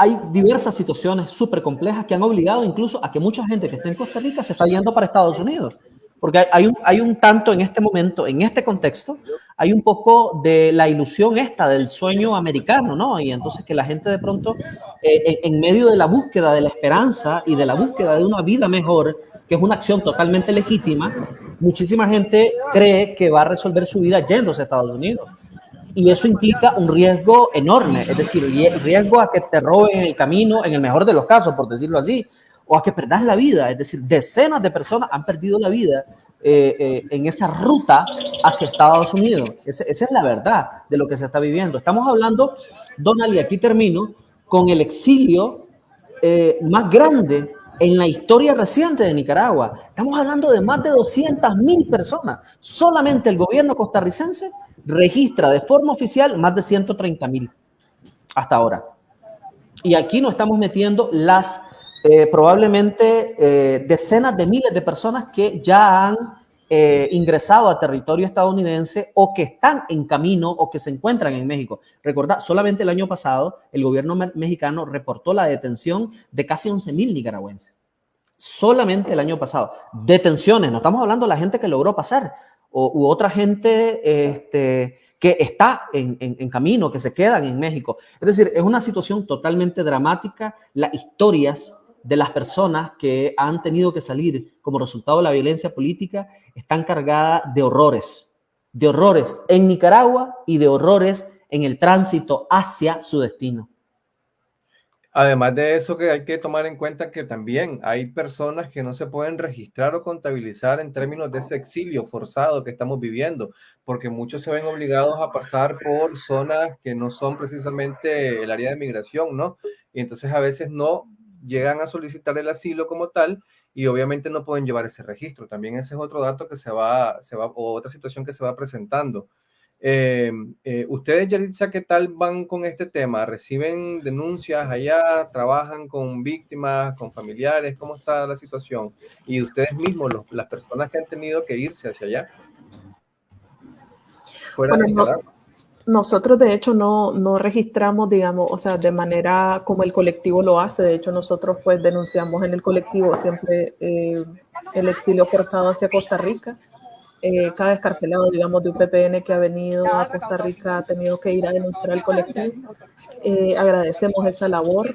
Speaker 3: hay diversas situaciones súper complejas que han obligado incluso a que mucha gente que está en Costa Rica se está yendo para Estados Unidos. Porque hay un tanto en este momento, en este contexto, hay un poco de la ilusión esta del sueño americano, ¿no? Y entonces que la gente de pronto, en medio de la búsqueda de la esperanza y de la búsqueda de una vida mejor, que es una acción totalmente legítima, muchísima gente cree que va a resolver su vida yéndose a Estados Unidos. Y eso implica un riesgo enorme, es decir, riesgo a que te roben en el camino, en el mejor de los casos, por decirlo así, o a que perdas la vida. Es decir, decenas de personas han perdido la vida en esa ruta hacia Estados Unidos. Esa es la verdad de lo que se está viviendo. Estamos hablando, Donald, y aquí termino, con el exilio más grande en la historia reciente de Nicaragua. Estamos hablando de más de 200.000 personas. Solamente el gobierno costarricense registra de forma oficial más de 130.000 hasta ahora. Y aquí nos estamos metiendo las probablemente decenas de miles de personas que ya han ingresado a territorio estadounidense o que están en camino o que se encuentran en México. Recordad, solamente el año pasado el gobierno mexicano reportó la detención de casi 11.000 nicaragüenses. Solamente el año pasado. Detenciones, no estamos hablando de la gente que logró pasar u otra gente que está en camino, que se quedan en México. Es decir, es una situación totalmente dramática. Las historias de las personas que han tenido que salir como resultado de la violencia política están cargadas de horrores en Nicaragua y de horrores en el tránsito hacia su destino.
Speaker 1: Además de eso, que hay que tomar en cuenta que también hay personas que no se pueden registrar o contabilizar en términos de ese exilio forzado que estamos viviendo, porque muchos se ven obligados a pasar por zonas que no son precisamente el área de migración, ¿no? Y entonces a veces no llegan a solicitar el asilo como tal y obviamente no pueden llevar ese registro. También ese es otro dato que o otra situación que se va presentando. Ustedes, Yaritza, ¿qué tal van con este tema? ¿Reciben denuncias allá? ¿Trabajan con víctimas, con familiares? ¿Cómo está la situación? Y ustedes mismos, las personas que han tenido que irse hacia allá.
Speaker 2: Nosotros de hecho no registramos, digamos, o sea, de manera como el colectivo lo hace. De hecho, nosotros pues denunciamos en el colectivo siempre el exilio forzado hacia Costa Rica. Cada escarcelado, digamos, de UPPN que ha venido a Costa Rica ha tenido que ir a denunciar al colectivo. Agradecemos esa labor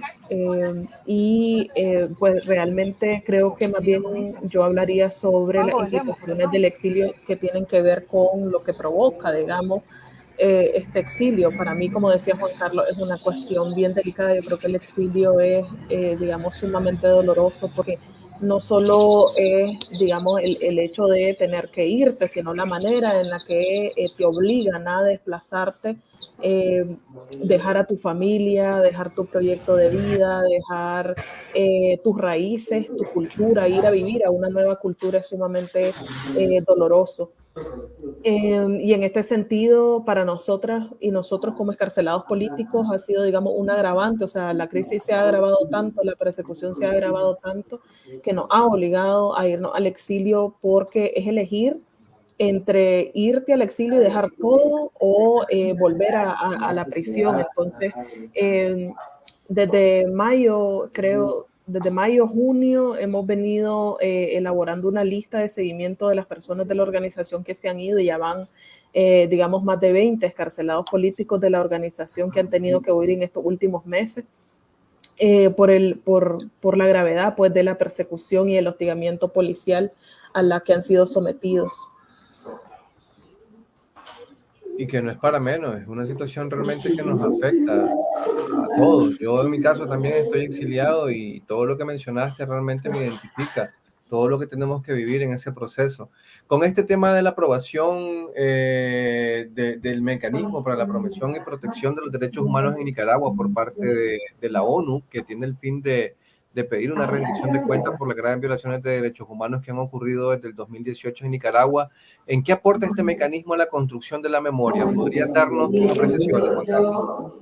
Speaker 2: pues realmente creo que más bien yo hablaría sobre las implicaciones del exilio que tienen que ver con lo que provoca, digamos, este exilio. Para mí, como decía Juan Carlos, es una cuestión bien delicada. Yo creo que el exilio es, digamos, sumamente doloroso porque no solo es, digamos, el hecho de tener que irte, sino la manera en la que te obligan a desplazarte, dejar a tu familia, dejar tu proyecto de vida, dejar tus raíces, tu cultura, ir a vivir a una nueva cultura es sumamente doloroso. Y en este sentido, para nosotras y nosotros como escarcelados políticos ha sido, digamos, un agravante. O sea, la crisis se ha agravado tanto, la persecución se ha agravado tanto, que nos ha obligado a irnos al exilio, porque es elegir entre irte al exilio y dejar todo o volver a la prisión. Entonces, desde mayo, junio, hemos venido elaborando una lista de seguimiento de las personas de la organización que se han ido, y ya van, digamos, más de 20 escarcelados políticos de la organización que han tenido que huir en estos últimos meses por la gravedad, pues, de la persecución y el hostigamiento policial a la que han sido sometidos.
Speaker 1: Y que no es para menos, es una situación realmente que nos afecta a todos. Yo en mi caso también estoy exiliado y todo lo que mencionaste realmente me identifica todo lo que tenemos que vivir en ese proceso. Con este tema de la aprobación del mecanismo para la promoción y protección de los derechos humanos en Nicaragua por parte de la ONU, que tiene el fin de pedir una rendición de cuentas por las graves violaciones de derechos humanos que han ocurrido desde el 2018 en Nicaragua, ¿en qué aporta este mecanismo a la construcción de la memoria? ¿Podría darnos tus apreciaciones, Juan Carlos?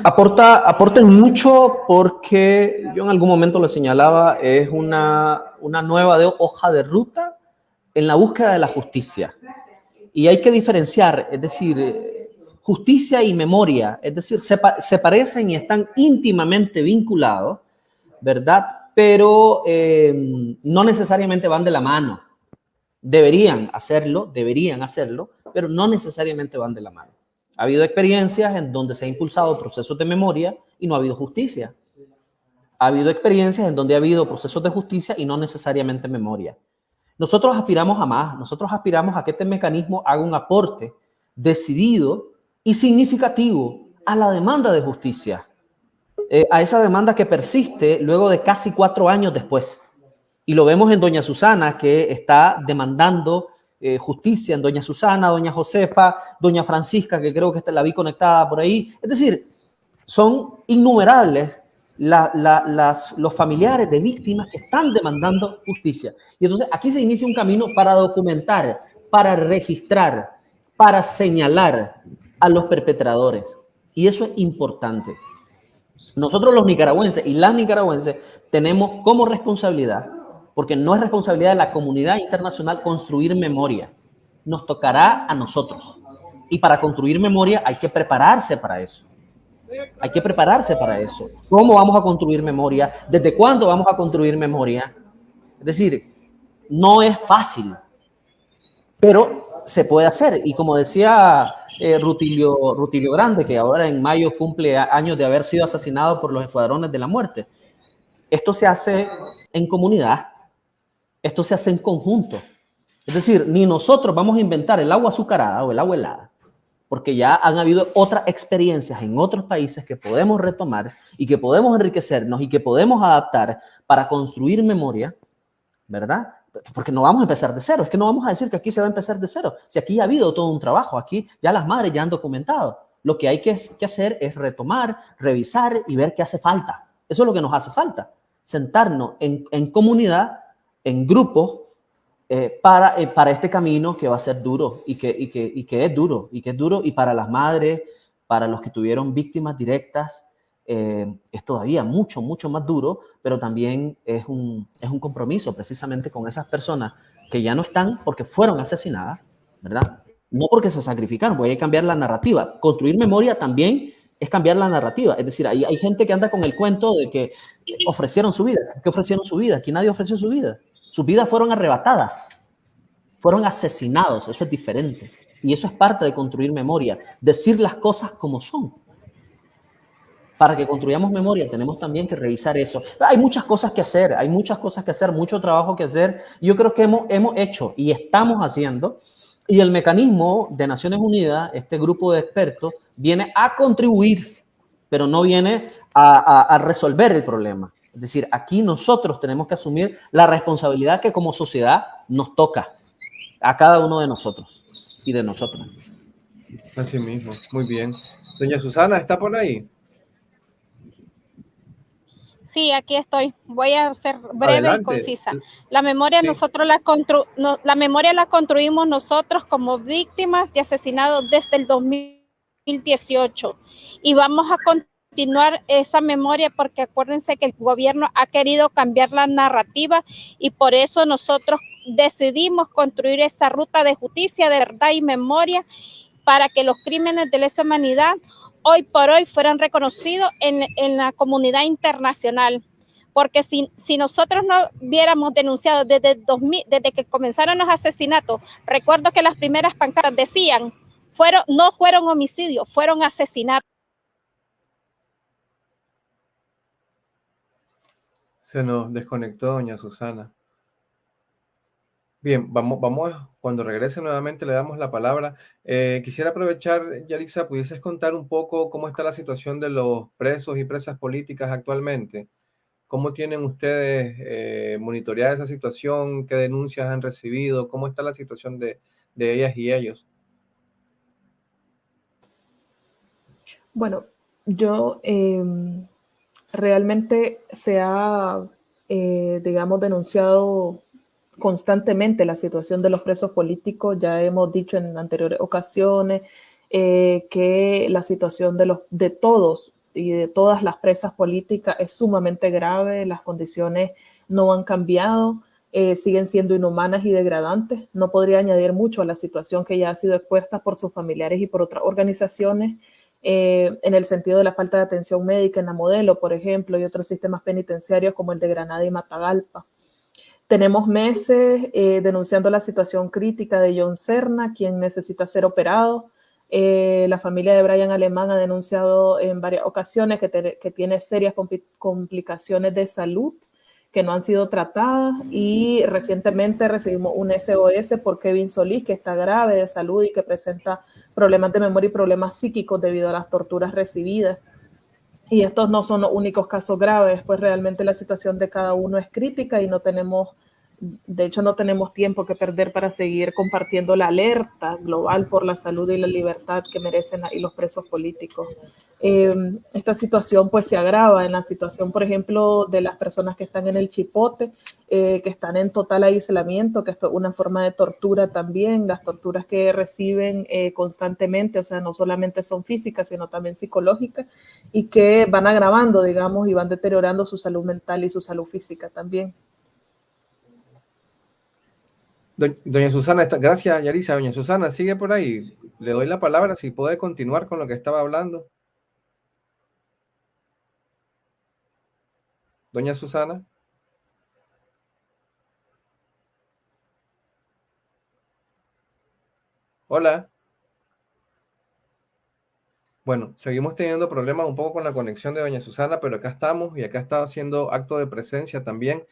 Speaker 3: Aporta mucho porque yo en algún momento lo señalaba, es una nueva hoja de ruta en la búsqueda de la justicia. Y hay que diferenciar, es decir, justicia y memoria, es decir, se parecen y están íntimamente vinculados, ¿verdad? Pero no necesariamente van de la mano. Deberían hacerlo, pero no necesariamente van de la mano. Ha habido experiencias en donde se ha impulsado procesos de memoria y no ha habido justicia. Ha habido experiencias en donde ha habido procesos de justicia y no necesariamente memoria. Nosotros aspiramos a más, nosotros aspiramos a que este mecanismo haga un aporte decidido y significativo a la demanda de justicia, a esa demanda que persiste luego de casi 4 años después. Y lo vemos en doña Susana, que está demandando justicia, en doña Susana, doña Josefa, doña Francisca, que creo que la vi conectada por ahí. Es decir, son innumerables los familiares de víctimas que están demandando justicia. Y entonces aquí se inicia un camino para documentar, para registrar, para señalar a los perpetradores. Y eso es importante. Nosotros los nicaragüenses y las nicaragüenses tenemos como responsabilidad, porque no es responsabilidad de la comunidad internacional construir memoria, nos tocará a nosotros. Y para construir memoria hay que prepararse para eso. Hay que prepararse para eso. ¿Cómo vamos a construir memoria? ¿Desde cuándo vamos a construir memoria? Es decir, no es fácil, pero se puede hacer. Y como decía Rutilio Grande, que ahora en mayo cumple años de haber sido asesinado por los escuadrones de la muerte, esto se hace en comunidad, esto se hace en conjunto. Es decir, ni nosotros vamos a inventar el agua azucarada o el agua helada, porque ya han habido otras experiencias en otros países que podemos retomar y que podemos enriquecernos y que podemos adaptar para construir memoria, ¿verdad? Porque no vamos a empezar de cero. Es que no vamos a decir que aquí se va a empezar de cero. Si aquí ha habido todo un trabajo, aquí ya las madres ya han documentado. Lo que hay que hacer es retomar, revisar y ver qué hace falta. Eso es lo que nos hace falta. Sentarnos en comunidad, en grupos, para este camino que va a ser duro y que es duro y para las madres, para los que tuvieron víctimas directas, es todavía mucho más duro, pero también es un compromiso precisamente con esas personas que ya no están porque fueron asesinadas, ¿verdad? No porque se sacrificaron, porque hay que cambiar la narrativa. Construir memoria también es cambiar la narrativa. Es decir, hay gente que anda con el cuento de que ofrecieron su vida. ¿Qué ofrecieron su vida? Aquí nadie ofreció su vida. Sus vidas fueron arrebatadas, fueron asesinados. Eso es diferente. Y eso es parte de construir memoria, decir las cosas como son. Para que construyamos memoria tenemos también que revisar eso. Hay muchas cosas que hacer, mucho trabajo que hacer. Yo creo que hemos hecho y estamos haciendo. Y el mecanismo de Naciones Unidas, este grupo de expertos, viene a contribuir, pero no viene a resolver el problema. Es decir, aquí nosotros tenemos que asumir la responsabilidad que como sociedad nos toca a cada uno de nosotros y de nosotras.
Speaker 1: Así mismo, muy bien. Doña Susana, ¿está por ahí?
Speaker 4: Sí, aquí estoy. Voy a ser breve
Speaker 1: Adelante.
Speaker 4: y concisa. La memoria
Speaker 1: Sí.
Speaker 4: la memoria la construimos nosotros como víctimas de asesinados desde el 2018 y vamos a continuar esa memoria porque acuérdense que el gobierno ha querido cambiar la narrativa y por eso nosotros decidimos construir esa ruta de justicia, de verdad y memoria para que los crímenes de lesa humanidad hoy por hoy fueran reconocidos en la comunidad internacional. Porque si nosotros no hubiéramos denunciado desde que comenzaron los asesinatos, recuerdo que las primeras pancartas decían, no fueron homicidios, fueron asesinatos.
Speaker 1: Se nos desconectó doña Susana. Bien, vamos, cuando regrese nuevamente le damos la palabra. Quisiera aprovechar, Yaritza, ¿pudieses contar un poco cómo está la situación de los presos y presas políticas actualmente? ¿Cómo tienen ustedes monitoreada esa situación? ¿Qué denuncias han recibido? ¿Cómo está la situación de ellas y ellos?
Speaker 2: Bueno, yo realmente se ha, digamos, denunciado constantemente la situación de los presos políticos. Ya hemos dicho en anteriores ocasiones que la situación de todos y de todas las presas políticas es sumamente grave. Las condiciones no han cambiado, siguen siendo inhumanas y degradantes. No podría añadir mucho a la situación que ya ha sido expuesta por sus familiares y por otras organizaciones. En el sentido de la falta de atención médica en la Modelo, por ejemplo, y otros sistemas penitenciarios como el de Granada y Matagalpa. Tenemos meses denunciando la situación crítica de John Serna, quien necesita ser operado. La familia de Brian Alemán ha denunciado en varias ocasiones que tiene serias complicaciones de salud que no han sido tratadas, y recientemente recibimos un SOS por Kevin Solís, que está grave de salud y que presenta problemas de memoria y problemas psíquicos debido a las torturas recibidas. Y estos no son los únicos casos graves, pues realmente la situación de cada uno es crítica y no tenemos tiempo que perder para seguir compartiendo la alerta global por la salud y la libertad que merecen y los presos políticos. Esta situación pues se agrava en la situación, por ejemplo, de las personas que están en el Chipote, que están en total aislamiento, que esto es una forma de tortura también, las torturas que reciben constantemente, o sea, no solamente son físicas, sino también psicológicas, y que van agravando, digamos, y van deteriorando su salud mental y su salud física también.
Speaker 1: Doña Susana, gracias, Yarisa. Doña Susana, sigue por ahí. Le doy la palabra si puede continuar con lo que estaba hablando. Doña Susana. Hola. Bueno, seguimos teniendo problemas un poco con la conexión de doña Susana, pero acá estamos y acá está haciendo acto de presencia también.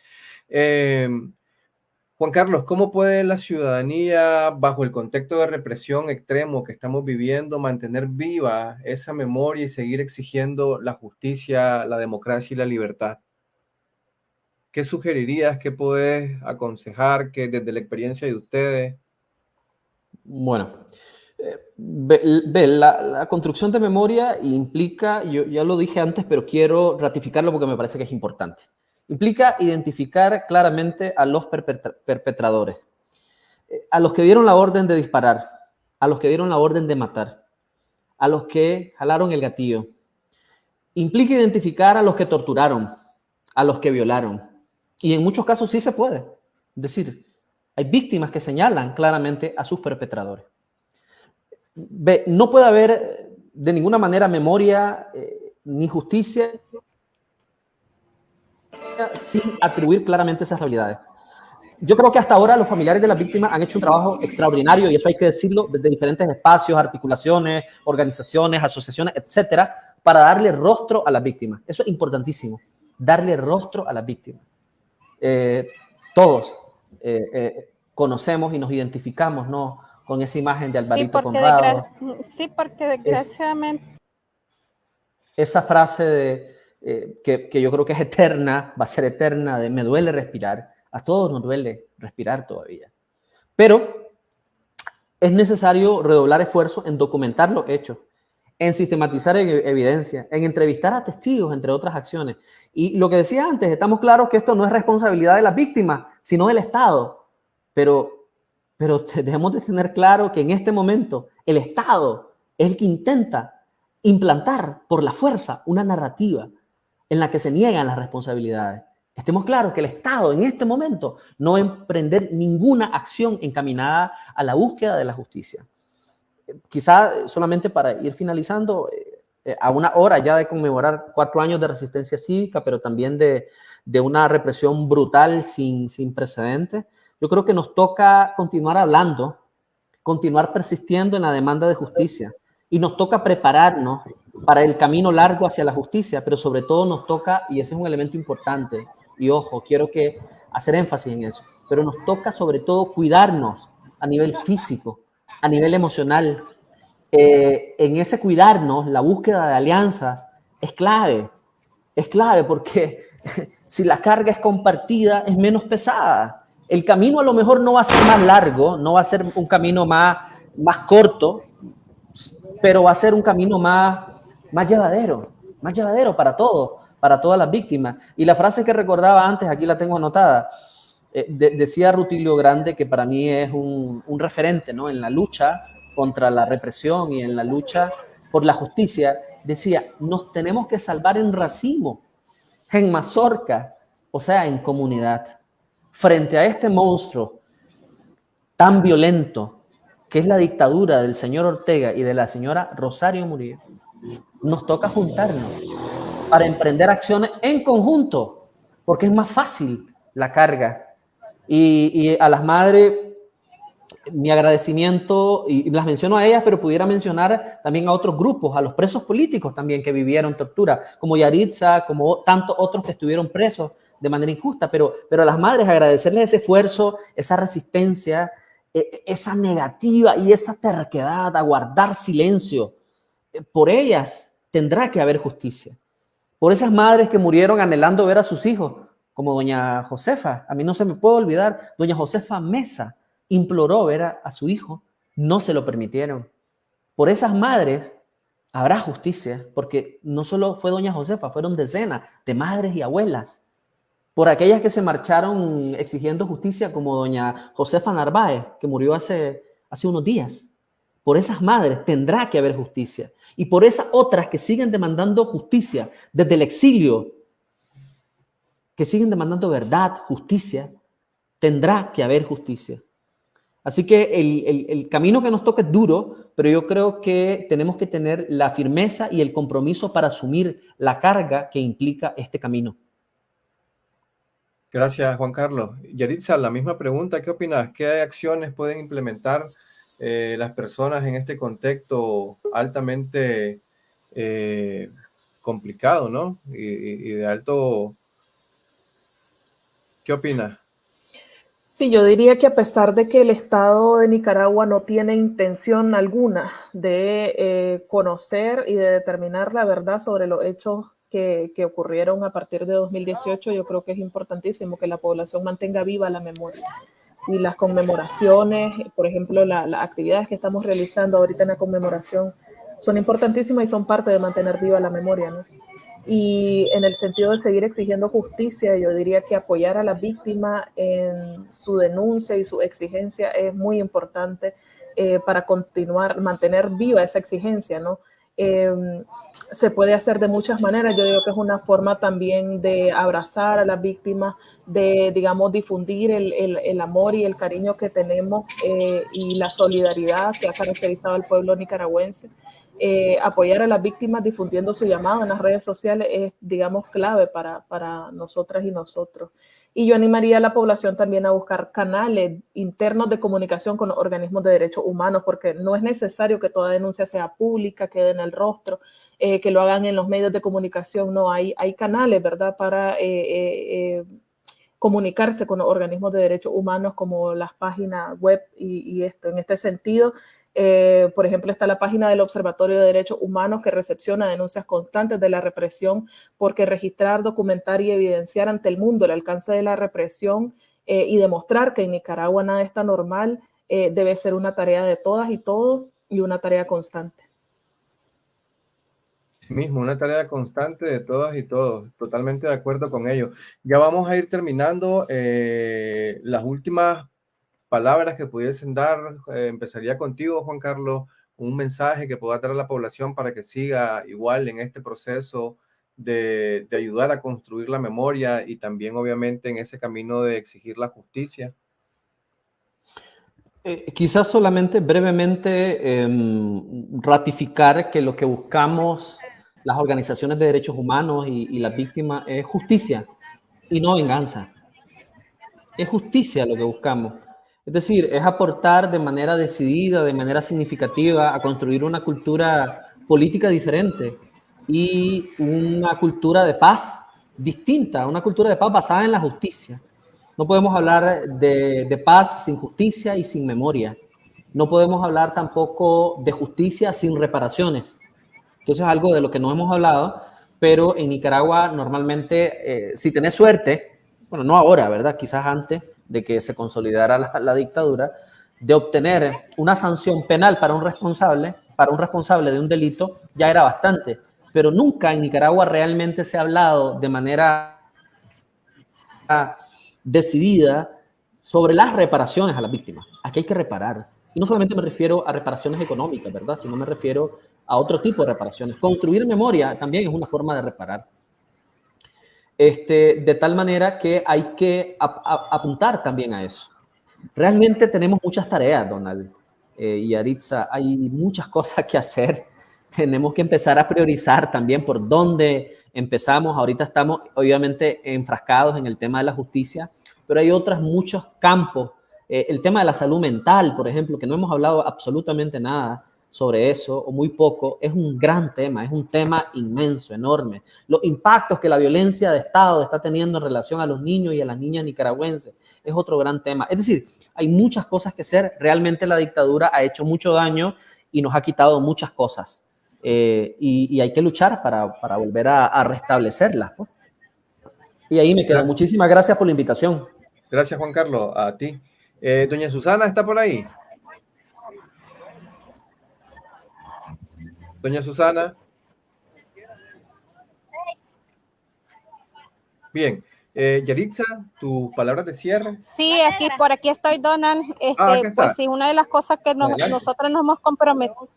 Speaker 1: Juan Carlos, ¿cómo puede la ciudadanía, bajo el contexto de represión extremo que estamos viviendo, mantener viva esa memoria y seguir exigiendo la justicia, la democracia y la libertad? ¿Qué sugerirías? ¿Qué podés aconsejar que desde la experiencia de ustedes?
Speaker 3: Bueno, la construcción de memoria implica, yo ya lo dije antes, pero quiero ratificarlo porque me parece que es importante. Implica identificar claramente a los perpetradores, a los que dieron la orden de disparar, a los que dieron la orden de matar, a los que jalaron el gatillo. Implica identificar a los que torturaron, a los que violaron. Y en muchos casos sí se puede. Es decir, hay víctimas que señalan claramente a sus perpetradores. No puede haber de ninguna manera memoria ni justicia sin atribuir claramente esas realidades. Yo creo que hasta ahora los familiares de las víctimas han hecho un trabajo extraordinario, y eso hay que decirlo, desde diferentes espacios, articulaciones, organizaciones, asociaciones, etcétera, para darle rostro a las víctimas. Eso es importantísimo, darle rostro a las víctimas. Todos conocemos y nos identificamos, ¿no?, con esa imagen de Alvarito Conrado.
Speaker 4: Sí, porque desgraciadamente...
Speaker 3: Esa frase de, que yo creo que es eterna, va a ser eterna, de me duele respirar. A todos nos duele respirar todavía. Pero es necesario redoblar esfuerzos en documentar los hechos, en sistematizar evidencia, en entrevistar a testigos, entre otras acciones. Y lo que decía antes, estamos claros que esto no es responsabilidad de las víctimas, sino del Estado. Pero debemos de tener claro que en este momento el Estado es el que intenta implantar por la fuerza una narrativa en la que se niegan las responsabilidades. Estemos claros que el Estado en este momento no va a emprender ninguna acción encaminada a la búsqueda de la justicia. Quizá solamente para ir finalizando, a una hora ya de conmemorar 4 años de resistencia cívica, pero también de una represión brutal sin precedentes, yo creo que nos toca continuar hablando, continuar persistiendo en la demanda de justicia, y nos toca prepararnos para el camino largo hacia la justicia, pero sobre todo nos toca, y ese es un elemento importante, y ojo, quiero hacer énfasis en eso, pero nos toca sobre todo cuidarnos a nivel físico, a nivel emocional. En ese cuidarnos, la búsqueda de alianzas es clave porque si la carga es compartida, es menos pesada. El camino a lo mejor no va a ser más largo, no va a ser un camino más corto, pero va a ser un camino más llevadero para todos, para todas las víctimas. Y la frase que recordaba antes, aquí la tengo anotada, decía Rutilio Grande, que para mí es un referente, ¿no?, en la lucha contra la represión y en la lucha por la justicia. Decía, nos tenemos que salvar en racimo, en mazorca, o sea, en comunidad, frente a este monstruo tan violento que es la dictadura del señor Ortega y de la señora Rosario Murillo. Nos toca juntarnos para emprender acciones en conjunto, porque es más fácil la carga. Y a las madres, mi agradecimiento, y las menciono a ellas, pero pudiera mencionar también a otros grupos, a los presos políticos también que vivieron tortura, como Yaritza, como tantos otros que estuvieron presos de manera injusta, pero a las madres agradecerles ese esfuerzo, esa resistencia, esa negativa y esa terquedad a guardar silencio. Por ellas tendrá que haber justicia. Por esas madres que murieron anhelando ver a sus hijos, como doña Josefa, a mí no se me puede olvidar, doña Josefa Mesa imploró ver a su hijo, no se lo permitieron. Por esas madres habrá justicia, porque no solo fue doña Josefa, fueron decenas de madres y abuelas. Por aquellas que se marcharon exigiendo justicia, como doña Josefa Narváez, que murió hace unos días. Por esas madres tendrá que haber justicia. Y por esas otras que siguen demandando justicia desde el exilio, que siguen demandando verdad, justicia, tendrá que haber justicia. Así que el camino que nos toca es duro, pero yo creo que tenemos que tener la firmeza y el compromiso para asumir la carga que implica este camino.
Speaker 1: Gracias, Juan Carlos. Yaritza, la misma pregunta, ¿qué opinas? ¿Qué acciones pueden implementar las personas en este contexto altamente complicado, ¿no? Y de alto... ¿Qué opinas?
Speaker 2: Sí, yo diría que a pesar de que el Estado de Nicaragua no tiene intención alguna de conocer y de determinar la verdad sobre los hechos que ocurrieron a partir de 2018, yo creo que es importantísimo que la población mantenga viva la memoria. Y las conmemoraciones, por ejemplo, las actividades que estamos realizando ahorita en la conmemoración, son importantísimas y son parte de mantener viva la memoria, ¿no? Y en el sentido de seguir exigiendo justicia, yo diría que apoyar a la víctima en su denuncia y su exigencia es muy importante para continuar, mantener viva esa exigencia, ¿no? Se puede hacer de muchas maneras. Yo digo que es una forma también de abrazar a las víctimas, de, digamos, difundir el amor y el cariño que tenemos y la solidaridad que ha caracterizado al pueblo nicaragüense. Apoyar a las víctimas difundiendo su llamado en las redes sociales es, digamos, clave para nosotras y nosotros. Y yo animaría a la población también a buscar canales internos de comunicación con los organismos de derechos humanos, porque no es necesario que toda denuncia sea pública, quede en el rostro, que lo hagan en los medios de comunicación. No, hay canales, ¿verdad?, para comunicarse con los organismos de derechos humanos, como las páginas web y esto. En este sentido, por ejemplo, está la página del Observatorio de Derechos Humanos, que recepciona denuncias constantes de la represión, porque registrar, documentar y evidenciar ante el mundo el alcance de la represión y demostrar que en Nicaragua nada está normal debe ser una tarea de todas y todos y una tarea constante.
Speaker 1: Sí mismo, una tarea constante de todas y todos, totalmente de acuerdo con ello. Ya vamos a ir terminando. Las últimas palabras que pudiesen dar, empezaría contigo, Juan Carlos, un mensaje que pueda dar a la población para que siga igual en este proceso de ayudar a construir la memoria y también obviamente en ese camino de exigir la justicia.
Speaker 3: Quizás solamente brevemente ratificar que lo que buscamos las organizaciones de derechos humanos y las víctimas es justicia y no venganza. Es justicia lo que buscamos. Es decir, es aportar de manera decidida, de manera significativa a construir una cultura política diferente y una cultura de paz distinta, una cultura de paz basada en la justicia. No podemos hablar de paz sin justicia y sin memoria. No podemos hablar tampoco de justicia sin reparaciones. Entonces, algo de lo que no hemos hablado, pero en Nicaragua normalmente, si tenés suerte, bueno, no ahora, ¿verdad? Quizás antes de que se consolidara la dictadura, de obtener una sanción penal para un responsable de un delito, ya era bastante. Pero nunca en Nicaragua realmente se ha hablado de manera decidida sobre las reparaciones a las víctimas. Aquí hay que reparar. Y no solamente me refiero a reparaciones económicas, ¿verdad? Sino me refiero a otro tipo de reparaciones. Construir memoria también es una forma de reparar. De tal manera que hay que apuntar también a eso. Realmente tenemos muchas tareas, Donald y Aritza. Hay muchas cosas que hacer. Tenemos que empezar a priorizar también por dónde empezamos. Ahorita estamos obviamente enfrascados en el tema de la justicia, pero hay otros muchos campos. El tema de la salud mental, por ejemplo, que no hemos hablado absolutamente nada sobre eso, o muy poco, es un gran tema, es un tema inmenso, enorme. Los impactos que la violencia de Estado está teniendo en relación a los niños y a las niñas nicaragüenses es otro gran tema. Es decir, hay muchas cosas que hacer. Realmente la dictadura ha hecho mucho daño y nos ha quitado muchas cosas. Y hay que luchar para volver a restablecerlas, pues. Y ahí me quedo. Muchísimas gracias por la invitación.
Speaker 1: Gracias, Juan Carlos, a ti. Doña Susana, ¿está por ahí? Doña Susana. Bien. Yaritza, tus palabras de cierre.
Speaker 4: Sí, por aquí estoy, Donald. Pues sí, una de las cosas que nosotros nos hemos comprometido.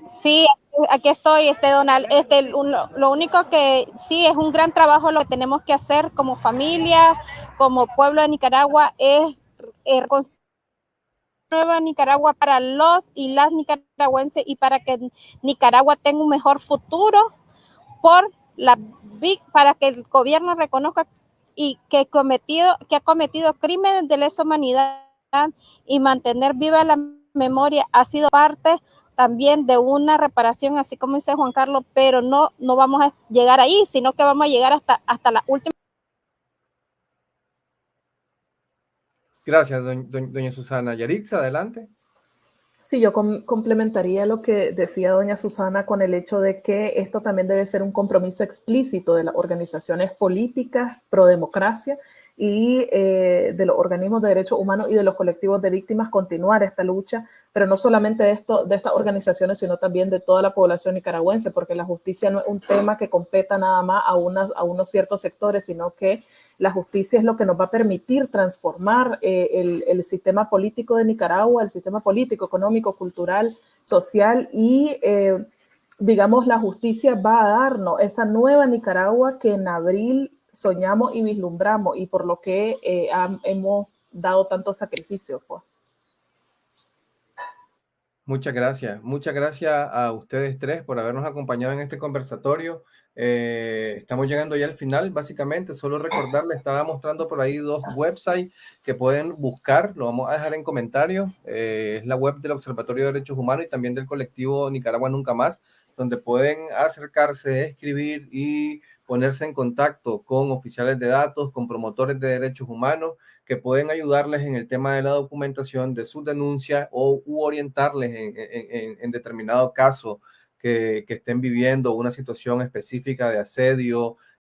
Speaker 4: Sí, aquí estoy, Donald. Lo único que sí es un gran trabajo lo que tenemos que hacer como familia, como pueblo de Nicaragua, es nueva Nicaragua para los y las nicaragüenses y para que Nicaragua tenga un mejor futuro para que el gobierno reconozca y que ha cometido crímenes de lesa humanidad y mantener viva la memoria ha sido parte también de una reparación, así como dice Juan Carlos, pero no vamos a llegar ahí, sino que vamos a llegar hasta la última.
Speaker 1: Gracias, doña Susana. Yaritza, adelante.
Speaker 2: Sí, yo complementaría lo que decía doña Susana con el hecho de que esto también debe ser un compromiso explícito de las organizaciones políticas pro democracia y de los organismos de derechos humanos y de los colectivos de víctimas continuar esta lucha, pero no solamente de estas organizaciones, sino también de toda la población nicaragüense, porque la justicia no es un tema que competa nada más a unos ciertos sectores, sino que la justicia es lo que nos va a permitir transformar el sistema político de Nicaragua, el sistema político, económico, cultural, social y digamos la justicia va a darnos esa nueva Nicaragua que en abril soñamos y vislumbramos y por lo que hemos dado tantos sacrificios, pues.
Speaker 1: Muchas gracias a ustedes tres por habernos acompañado en este conversatorio. Estamos llegando ya al final, básicamente, solo recordarles, estaba mostrando por ahí 2 websites que pueden buscar, lo vamos a dejar en comentarios, es la web del Observatorio de Derechos Humanos y también del colectivo Nicaragua Nunca Más, donde pueden acercarse, escribir y ponerse en contacto con oficiales de datos, con promotores de derechos humanos, que pueden ayudarles en el tema de la documentación de sus denuncias u orientarles en determinado caso que estén viviendo una situación específica de asedio,